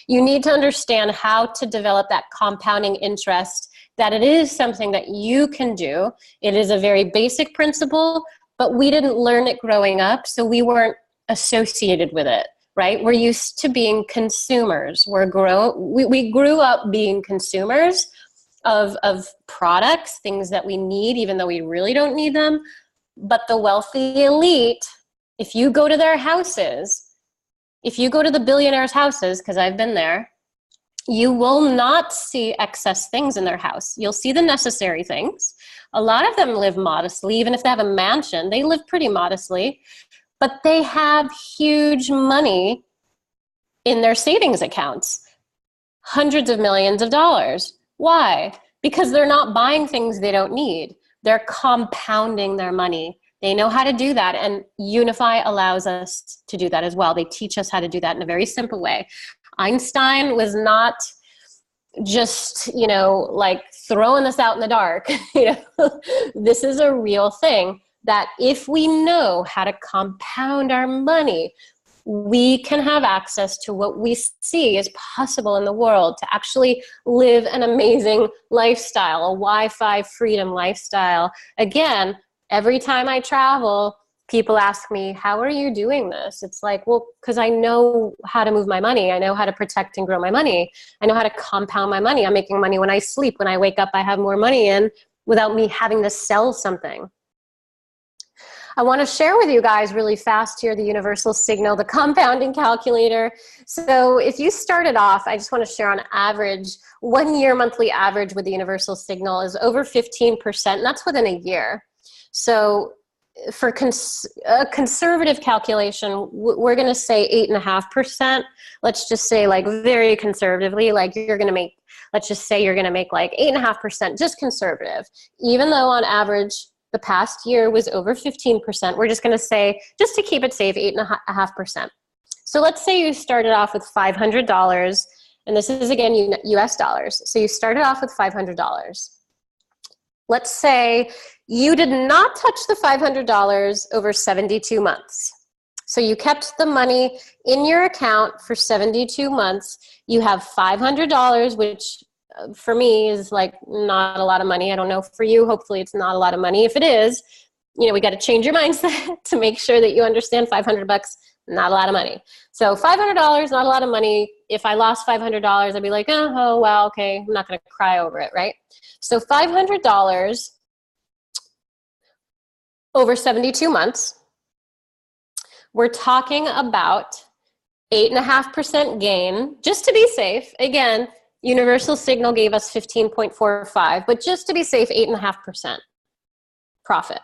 You need to understand how to develop that compounding interest, that it is something that you can do. It is a very basic principle, but we didn't learn it growing up, so we weren't associated with it, right? We're used to being consumers. We grew up being consumers of products, things that we need, even though we really don't need them. But the wealthy elite, if you go to their houses, if you go to the billionaires' houses, because I've been there, you will not see excess things in their house. You'll see the necessary things. A lot of them live modestly. Even if they have a mansion, they live pretty modestly, but they have huge money in their savings accounts, hundreds of millions of dollars. Why? Because they're not buying things they don't need. They're compounding their money. They know how to do that, and Unify allows us to do that as well. They teach us how to do that in a very simple way. Einstein was not just, like throwing this out in the dark. This is a real thing that if we know how to compound our money, we can have access to what we see is possible in the world to actually live an amazing lifestyle, a Wi-Fi freedom lifestyle. Again, every time I travel, people ask me, how are you doing this? It's like, well, because I know how to move my money. I know how to protect and grow my money. I know how to compound my money. I'm making money when I sleep. When I wake up, I have more money in without me having to sell something. I want to share with you guys really fast here the universal signal, the compounding calculator. So if you started off, I just want to share on average, 1 year monthly average with the universal signal is over 15%, and that's within a year. So for a conservative calculation, we're going to say 8.5%. Let's just say, like, very conservatively, like you're going to make, let's just say you're going to make like 8.5%, just conservative. Even though on average the past year was over 15%, we're just going to say, just to keep it safe, 8.5%. So let's say you started off with $500, and this is again US dollars. So you started off with $500. Let's say you did not touch the $500 over 72 months. So you kept the money in your account for 72 months. You have $500, which for me is like not a lot of money. I don't know for you. Hopefully it's not a lot of money. If it is, you know, we got to change your mindset to make sure that you understand $500, not a lot of money. So $500, not a lot of money. If I lost $500, I'd be like, oh, well, okay, I'm not going to cry over it, right? So $500 over 72 months, we're talking about 8.5% gain, just to be safe. Again, Universal Signal gave us 15.45, but just to be safe, 8.5% profit.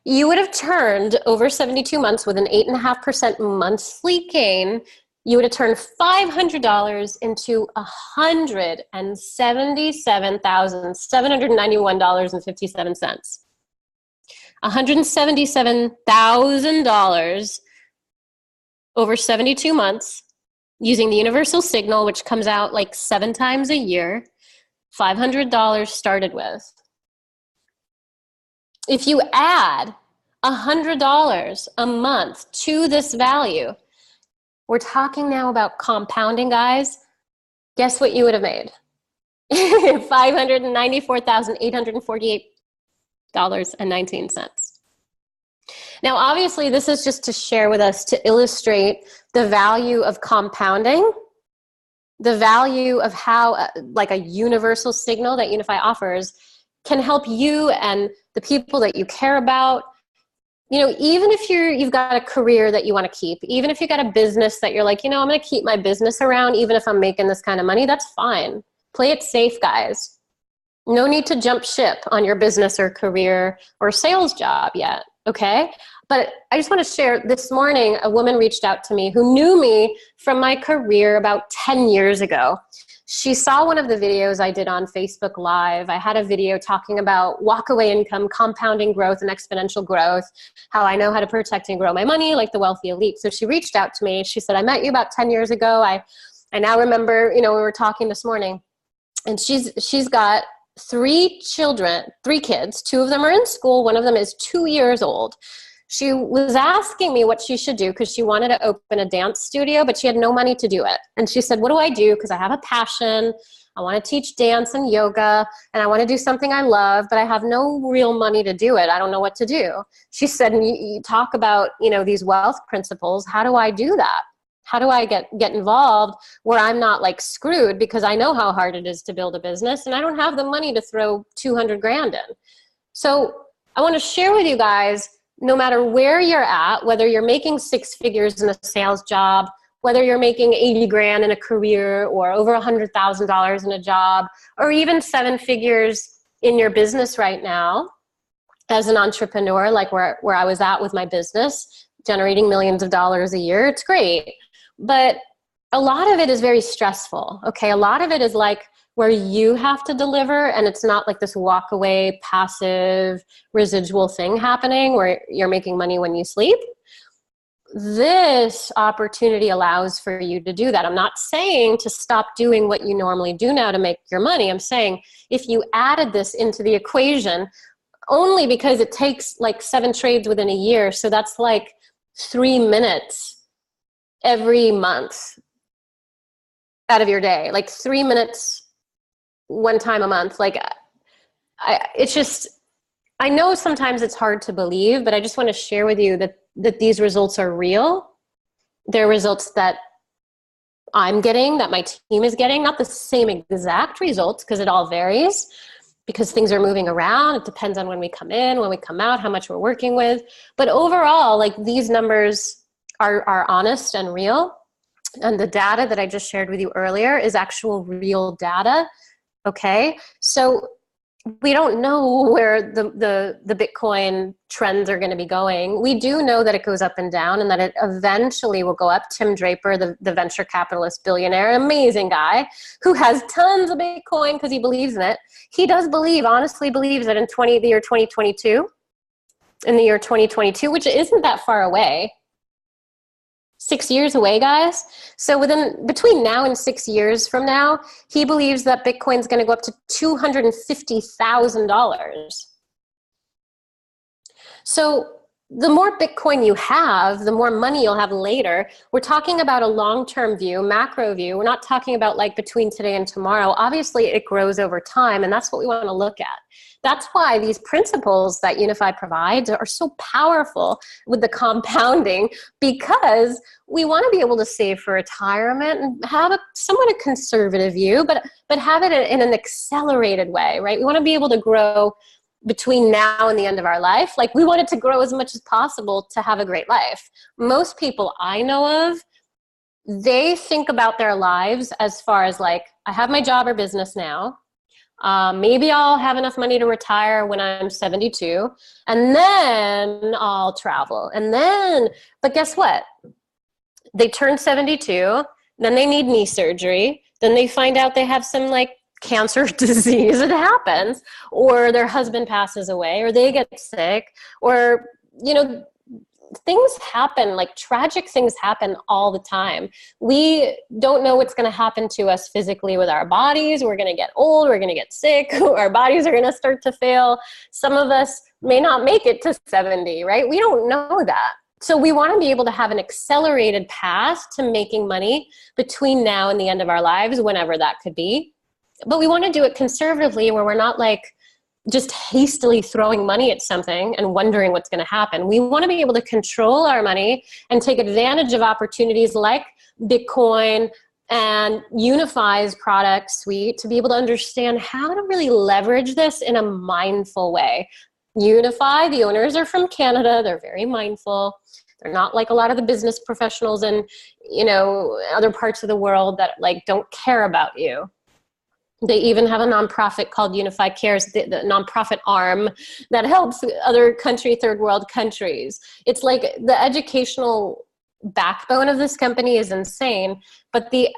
You would have turned over 72 months with an 8.5% monthly gain. You would have turned $500 into $177,791.57. $177,000 over 72 months using the Universal Signal, which comes out like 7 times a year. $500 started with. If you add $100 a month to this value, we're talking now about compounding, guys. Guess what you would have made? $594,848.19. Now, obviously, this is just to share with us, to illustrate the value of compounding, the value of how like a universal signal that Unify offers can help you and the people that you care about. You know, even if you've got a career that you want to keep, even if you got a business that you're like, you know, I'm going to keep my business around, even if I'm making this kind of money, that's fine. Play it safe, guys. No need to jump ship on your business or career or sales job yet, okay? But I just want to share, this morning, a woman reached out to me who knew me from my career about 10 years ago. She saw one of the videos I did on Facebook Live. I had a video talking about walkaway income, compounding growth, and exponential growth, how I know how to protect and grow my money like the wealthy elite. So she reached out to me. She said, I met you about 10 years ago. I now remember, you know, we were talking this morning. And she's got 3 children, 3 kids. 2 of them are in school. One of them is 2 years old. She was asking me what she should do because she wanted to open a dance studio, but she had no money to do it. And she said, what do I do? Because I have a passion. I want to teach dance and yoga, and I want to do something I love, but I have no real money to do it. I don't know what to do. She said, you talk about, you know, these wealth principles. How do I do that? How do I get involved where I'm not like screwed, because I know how hard it is to build a business and I don't have the money to throw 200 grand in. So I want to share with you guys, no matter where you're at, whether you're making 6 figures in a sales job, whether you're making 80 grand in a career or over $100,000 in a job, or even 7 figures in your business right now as an entrepreneur, like where I was at with my business, generating millions of dollars a year, it's great. But a lot of it is very stressful, okay? A lot of it is like where you have to deliver, and it's not like this walk away, passive, residual thing happening where you're making money when you sleep. This opportunity allows for you to do that. I'm not saying to stop doing what you normally do now to make your money. I'm saying if you added this into the equation, only because it takes like 7 trades within a year, so that's like 3 minutes every month out of your day, like 3 minutes one time a month. Like it's just, I know sometimes it's hard to believe, but I just want to share with you that these results are real. They're results that I'm getting, that my team is getting, not the same exact results because it all varies, because things are moving around. It depends on when we come in, when we come out, how much we're working with. But overall, like these numbers are honest and real. And the data that I just shared with you earlier is actual real data. Okay. So we don't know where the Bitcoin trends are going to be going. We do know that it goes up and down and that it eventually will go up. Tim Draper, the venture capitalist billionaire, amazing guy who has tons of Bitcoin because he believes in it. He does believe, honestly believes that in the year 2022, which isn't that far away, 6 years away, guys. So between now and 6 years from now, he believes that Bitcoin's going to go up to $250,000. So the more Bitcoin you have, the more money you'll have later. We're talking about a long-term view, macro view. We're not talking about like between today and tomorrow. Obviously, it grows over time, and that's what we want to look at. That's why these principles that Unify provides are so powerful with the compounding, because we want to be able to save for retirement and have somewhat a conservative view, but have it in an accelerated way, right? We want to be able to grow between now and the end of our life. Like, we want it to grow as much as possible to have a great life. Most people I know of, they think about their lives as far as like, I have my job or business now. Maybe I'll have enough money to retire when I'm 72, and then I'll travel. But guess what? They turn 72, then they need knee surgery, then they find out they have some like cancer disease. It happens, or their husband passes away, or they get sick, or, things happen, like tragic things happen all the time. We don't know what's going to happen to us physically with our bodies. We're going to get old, we're going to get sick, our bodies are going to start to fail. Some of us may not make it to 70, right? We don't know that. So we want to be able to have an accelerated path to making money between now and the end of our lives, whenever that could be. But we want to do it conservatively, where we're not like just hastily throwing money at something and wondering what's going to happen. We want to be able to control our money and take advantage of opportunities like Bitcoin and Unify's product suite to be able to understand how to really leverage this in a mindful way. Unify, the owners are from Canada. They're very mindful. They're not like a lot of the business professionals in, other parts of the world that like don't care about you. They even have a nonprofit called Unify Cares, the nonprofit arm that helps other third world countries. It's like the educational backbone of this company is insane, but the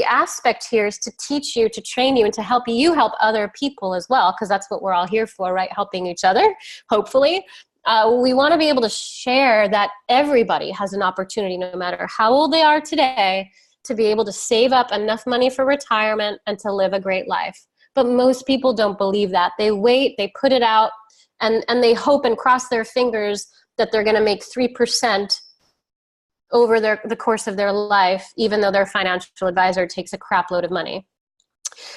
aspect here is to teach you, to train you, and to help you help other people as well, because that's what we're all here for, right? Helping each other, hopefully. We want to be able to share that everybody has an opportunity, no matter how old they are today, to be able to save up enough money for retirement and to live a great life. But most people don't believe that. They wait, they put it out, and they hope and cross their fingers that they're going to make 3% over the course of their life, even though their financial advisor takes a crap load of money.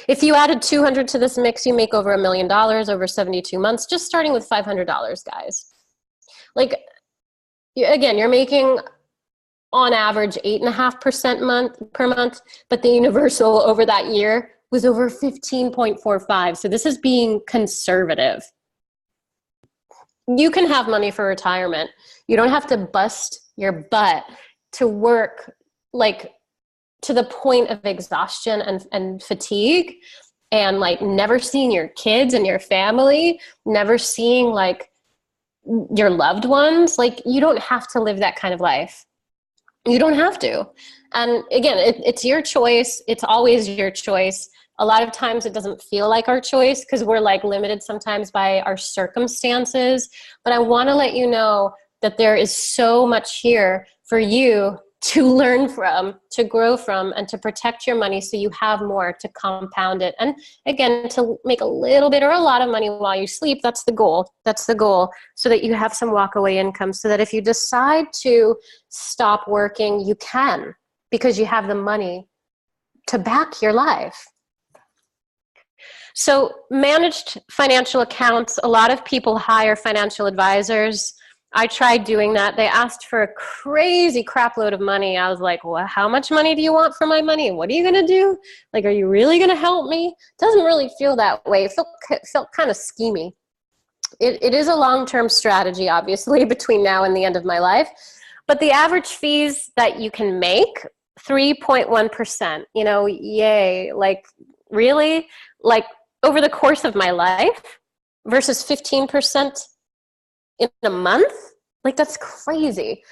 If you added 200 to this mix, you make over $1 million over 72 months, just starting with $500, guys. Like, again, you're making on average 8.5% per month, but the universal over that year was over 15.45. So this is being conservative. You can have money for retirement. You don't have to bust your butt to work like to the point of exhaustion and fatigue, and like never seeing your kids and your family, never seeing like your loved ones. Like, you don't have to live that kind of life. You don't have to. And again, it's your choice. It's always your choice. A lot of times it doesn't feel like our choice because we're like limited sometimes by our circumstances. But I want to let you know that there is so much here for you to learn from, to grow from, and to protect your money so you have more to compound it. And again, to make a little bit or a lot of money while you sleep. That's the goal. That's the goal, so that you have some walkaway income, so that if you decide to stop working, you can, because you have the money to back your life. So managed financial accounts, a lot of people hire financial advisors. I tried doing that. They asked for a crazy crap load of money. I was like, well, how much money do you want for my money? What are you going to do? Like, are you really going to help me? It doesn't really feel that way. It felt kind of schemy. It is a long-term strategy, obviously, between now and the end of my life. But the average fees that you can make, 3.1%, yay. Like, really? Like, over the course of my life versus 15% in a month, like that's crazy.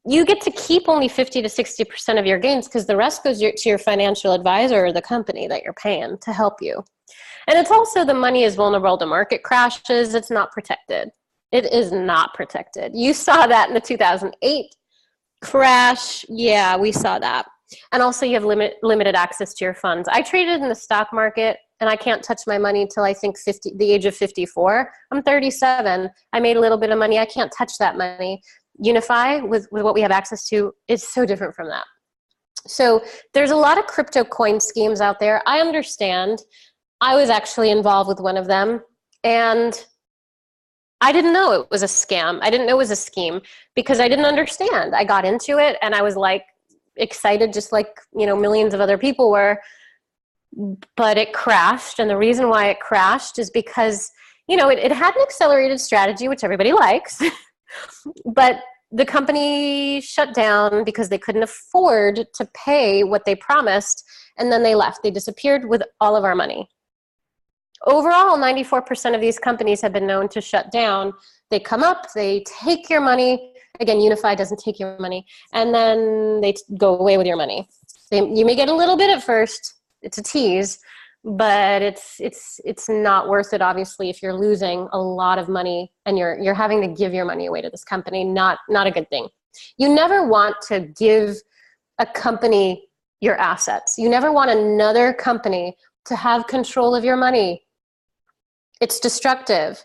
You get to keep only 50 to 60% of your gains because the rest goes to your financial advisor or the company that you're paying to help you. And it's also, the money is vulnerable to market crashes. It's not protected. It is not protected. You saw that in the 2008 crash. Yeah, we saw that. And also you have limited access to your funds. I traded in the stock market and I can't touch my money till I think the age of 54. I'm 37. I made a little bit of money. I can't touch that money. Unify, with what we have access to, is so different from that. So there's a lot of crypto coin schemes out there. I understand. I was actually involved with one of them, and I didn't know it was a scam. I didn't know it was a scheme because I didn't understand. I got into it and I was like excited, just like, you know, millions of other people were, but it crashed. And the reason why it crashed is because, you know, it had an accelerated strategy, which everybody likes, but the company shut down because they couldn't afford to pay what they promised. And then they left. They disappeared with all of our money. Overall, 94% of these companies have been known to shut down. They come up, they take your money. Again, Unify doesn't take your money. And then they go away with your money. You may get a little bit at first. It's a tease, but it's not worth it, obviously, if you're losing a lot of money and you're having to give your money away to this company. Not a good thing. You never want to give a company your assets. You never want another company to have control of your money. It's destructive.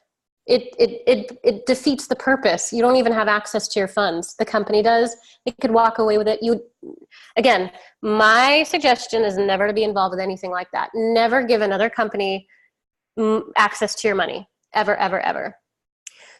It defeats the purpose. You don't even have access to your funds. The company does. They could walk away with it. Again, my suggestion is never to be involved with anything like that. Never give another company access to your money. Ever, ever, ever.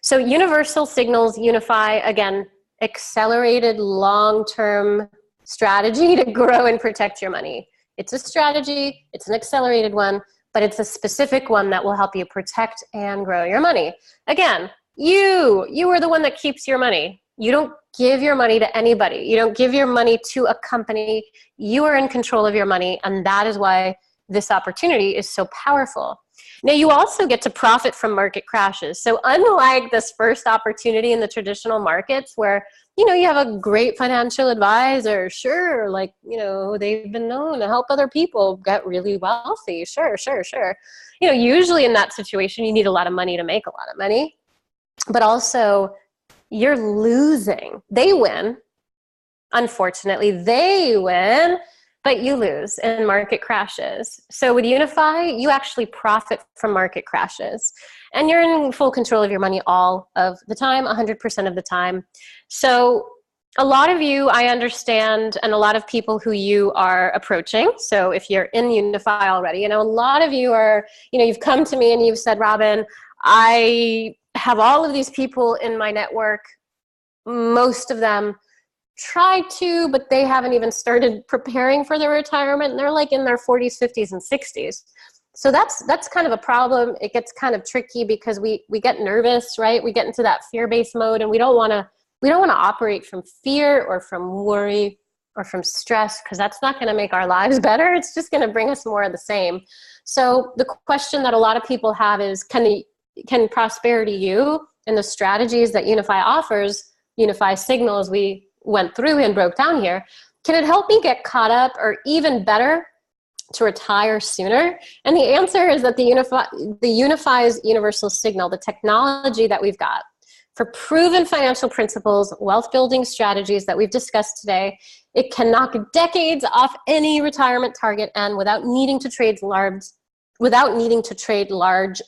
So Universal Signals, Unify, again, accelerated long-term strategy to grow and protect your money. It's a strategy. It's an accelerated one, but it's a specific one that will help you protect and grow your money. Again, you are the one that keeps your money. You don't give your money to anybody. You don't give your money to a company. You are in control of your money, and that is why this opportunity is so powerful. Now, you also get to profit from market crashes. So unlike this first opportunity in the traditional markets where, you know, you have a great financial advisor, sure, like, you know, they've been known to help other people get really wealthy, sure. You know, usually in that situation, you need a lot of money to make a lot of money, but also you're losing. They win. Unfortunately, they win, but you lose in market crashes. So with Unify, you actually profit from market crashes. And you're in full control of your money all of the time, 100% of the time. So a lot of you, I understand, and a lot of people who you are approaching. So if you're in Unify already, you know, a lot of you are, you know, you've come to me and you've said, Robin, I have all of these people in my network. Most of them tried to, but they haven't even started preparing for their retirement. And they're like in their 40s, 50s, and 60s. So that's kind of a problem. It gets kind of tricky because we get nervous, right? We get into that fear-based mode, and we don't want to operate from fear or from worry or from stress, because that's not going to make our lives better. It's just going to bring us more of the same. So the question that a lot of people have is, can Prosperity U and the strategies that Unify offers, Unify Signals we went through and broke down here, can it help me get caught up, or even better, to retire sooner? And the answer is that the Unify's Universal Signal, the technology that we've got for proven financial principles, wealth building strategies that we've discussed today, it can knock decades off any retirement target, and without needing to trade large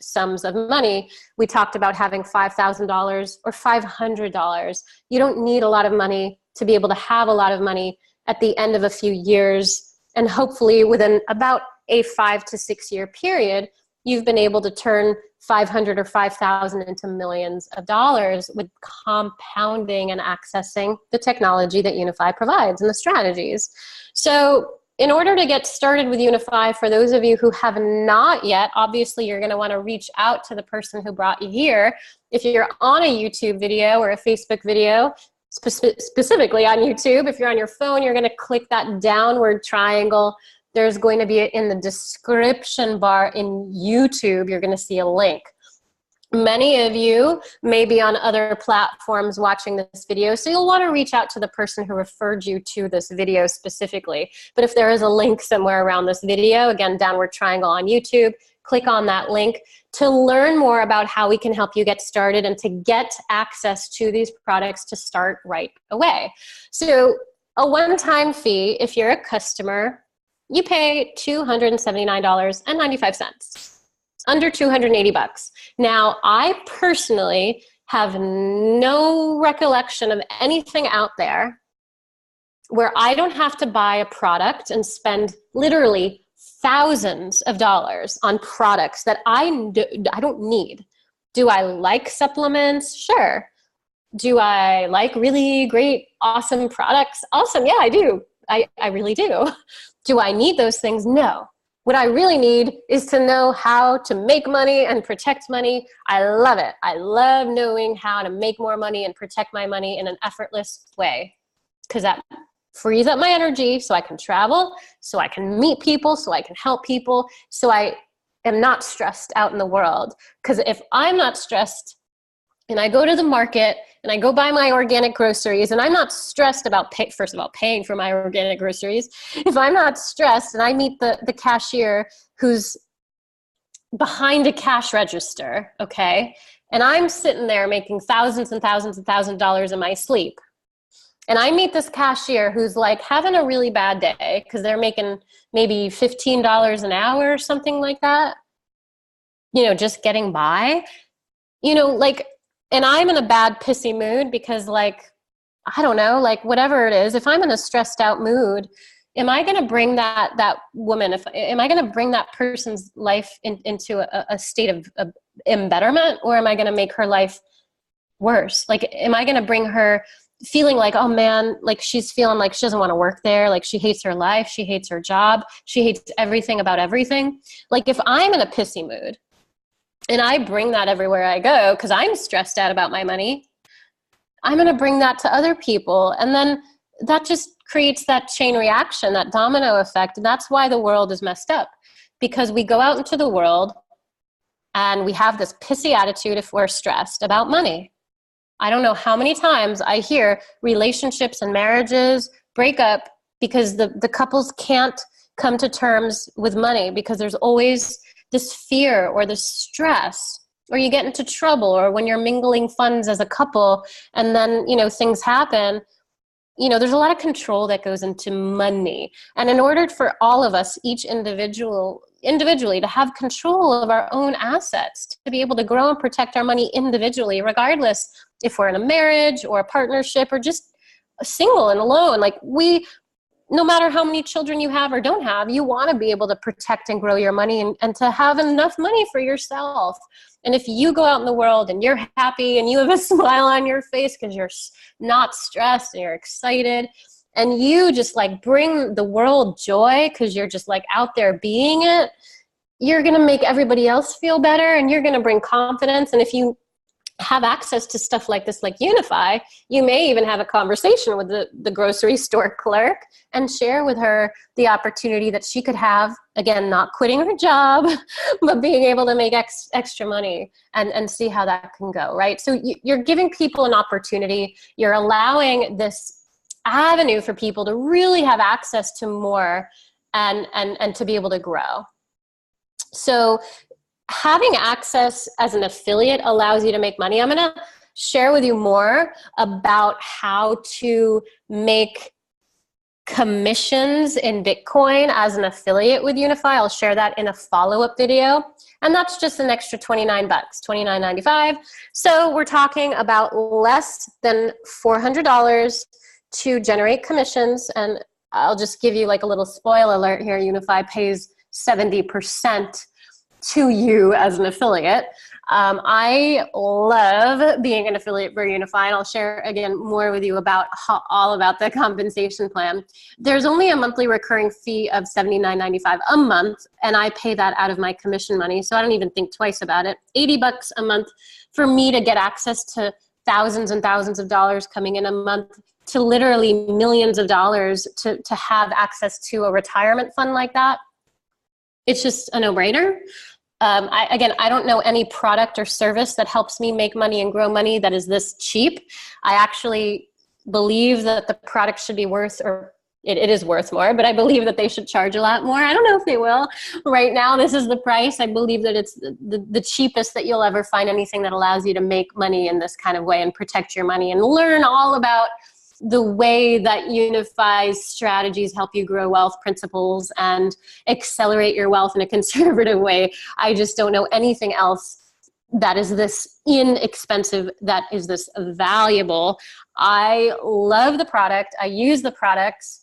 sums of money. We talked about having $5,000 or $500. You don't need a lot of money to be able to have a lot of money at the end of a few years. And hopefully within about a 5 to 6 year period, you've been able to turn 500 or 5,000 into millions of dollars with compounding and accessing the technology that Unify provides and the strategies. So in order to get started with Unify, for those of you who have not yet, obviously you're going to want to reach out to the person who brought you here. If you're on a YouTube video or a Facebook video, specifically on YouTube, if you're on your phone, you're going to click that downward triangle there's going to be in the description bar in YouTube, you're going to see a link. Many of you may be on other platforms watching this video, so you'll want to reach out to the person who referred you to this video specifically. But if there is a link somewhere around this video, again, downward triangle on YouTube, click on that link to learn more about how we can help you get started and to get access to these products to start right away. So a one-time fee, if you're a customer, you pay $279.95. Under 280 bucks. Now, I personally have no recollection of anything out there where I don't have to buy a product and spend literally thousands of dollars on products that I don't need. Do I like supplements? Sure. Do I like really great, awesome products? Awesome, yeah, I do. I really do. Do I need those things? No. What I really need is to know how to make money and protect money. I love it. I love knowing how to make more money and protect my money in an effortless way, because that frees up my energy so I can travel, so I can meet people, so I can help people, so I am not stressed out in the world. Because if I'm not stressed and I go to the market and I go buy my organic groceries and I'm not stressed about, first of all, paying for my organic groceries. If I'm not stressed and I meet the cashier who's behind a cash register, okay, and I'm sitting there making thousands and thousands and thousands of dollars in my sleep, and I meet this cashier who's like having a really bad day because they're making maybe $15 an hour or something like that, you know, just getting by, you know, like, and I'm in a bad, pissy mood because, like, I don't know, like, whatever it is, if I'm in a stressed out mood, am I going to bring that woman, am I going to bring that person's life into a state of embetterment, or am I going to make her life worse? Like, am I going to bring her feeling like, oh man, like she's feeling like she doesn't want to work there, like she hates her life, she hates her job, she hates everything about everything? Like, if I'm in a pissy mood, and I bring that everywhere I go because I'm stressed out about my money, I'm going to bring that to other people. And then that just creates that chain reaction, that domino effect. And that's why the world is messed up, because we go out into the world and we have this pissy attitude if we're stressed about money. I don't know how many times I hear relationships and marriages break up because the couples can't come to terms with money, because there's always this fear or this stress, or you get into trouble, or when you're mingling funds as a couple and then, you know, things happen, you know, there's a lot of control that goes into money. And in order for all of us, each individually to have control of our own assets, to be able to grow and protect our money individually, regardless if we're in a marriage or a partnership or just single and alone, like no matter how many children you have or don't have, you want to be able to protect and grow your money and to have enough money for yourself. And if you go out in the world and you're happy and you have a smile on your face because you're not stressed and you're excited, and you just like bring the world joy because you're just like out there being it, you're going to make everybody else feel better, and you're going to bring confidence. And if you have access to stuff like this, like Unify, you may even have a conversation with the grocery store clerk and share with her the opportunity that she could have, again, not quitting her job, but being able to make extra money and see how that can go, right? So you're giving people an opportunity. You're allowing this avenue for people to really have access to more and to be able to grow. So having access as an affiliate allows you to make money. I'm going to share with you more about how to make commissions in Bitcoin as an affiliate with Unify. I'll share that in a follow-up video. And that's just an extra 29 bucks, $29.95. So we're talking about less than $400 to generate commissions. And I'll just give you like a little spoiler alert here. Unify pays 70% to you as an affiliate. I love being an affiliate for Unify, and I'll share again more with you about all about the compensation plan. There's only a monthly recurring fee of $79.95 a month, and I pay that out of my commission money, so I don't even think twice about it. 80 bucks a month for me to get access to thousands and thousands of dollars coming in a month to literally millions of dollars to have access to a retirement fund like that, it's just a no-brainer. I don't know any product or service that helps me make money and grow money that is this cheap. I actually believe that the product should be worth, or it is worth more, but I believe that they should charge a lot more. I don't know if they will. Right now, this is the price. I believe that it's the cheapest that you'll ever find anything that allows you to make money in this kind of way and protect your money and learn all about the way that unifies strategies help you grow wealth, principles, and accelerate your wealth in a conservative way. I just don't know anything else that is this inexpensive, that is this valuable. I love the product. I use the products.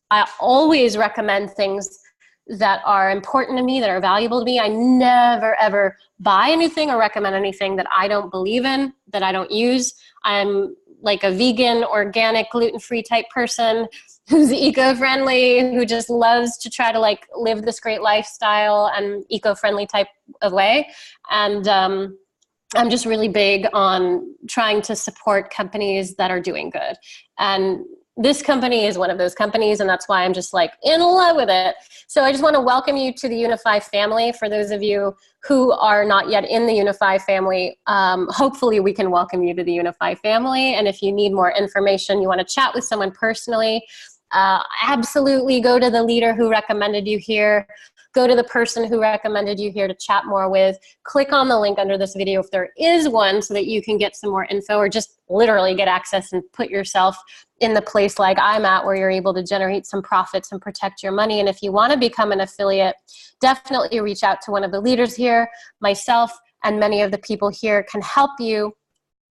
I always recommend things that are important to me, that are valuable to me. I never, ever buy anything or recommend anything that I don't believe in, that I don't use. I'm like a vegan, organic, gluten-free type person who's eco-friendly, who just loves to try to like live this great lifestyle and eco-friendly type of way. And I'm just really big on trying to support companies that are doing good. And this company is one of those companies, and that's why I'm just like in love with it. So I just want to welcome you to the Unify family. For those of you who are not yet in the Unify family, hopefully we can welcome you to the Unify family. And if you need more information, you want to chat with someone personally, absolutely go to the leader who recommended you here. Go to the person who recommended you here to chat more with. Click on the link under this video if there is one so that you can get some more info, or just literally get access and put yourself in the place like I'm at, where you're able to generate some profits and protect your money. And if you want to become an affiliate, definitely reach out to one of the leaders here. Myself and many of the people here can help you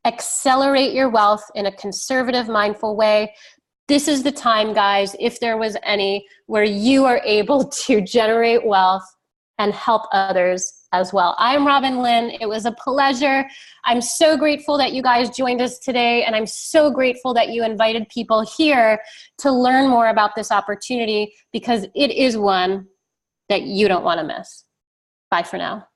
accelerate your wealth in a conservative, mindful way. This is the time, guys, if there was any, where you are able to generate wealth and help others as well. I'm Robin Lynn. It was a pleasure. I'm so grateful that you guys joined us today, and I'm so grateful that you invited people here to learn more about this opportunity, because it is one that you don't want to miss. Bye for now.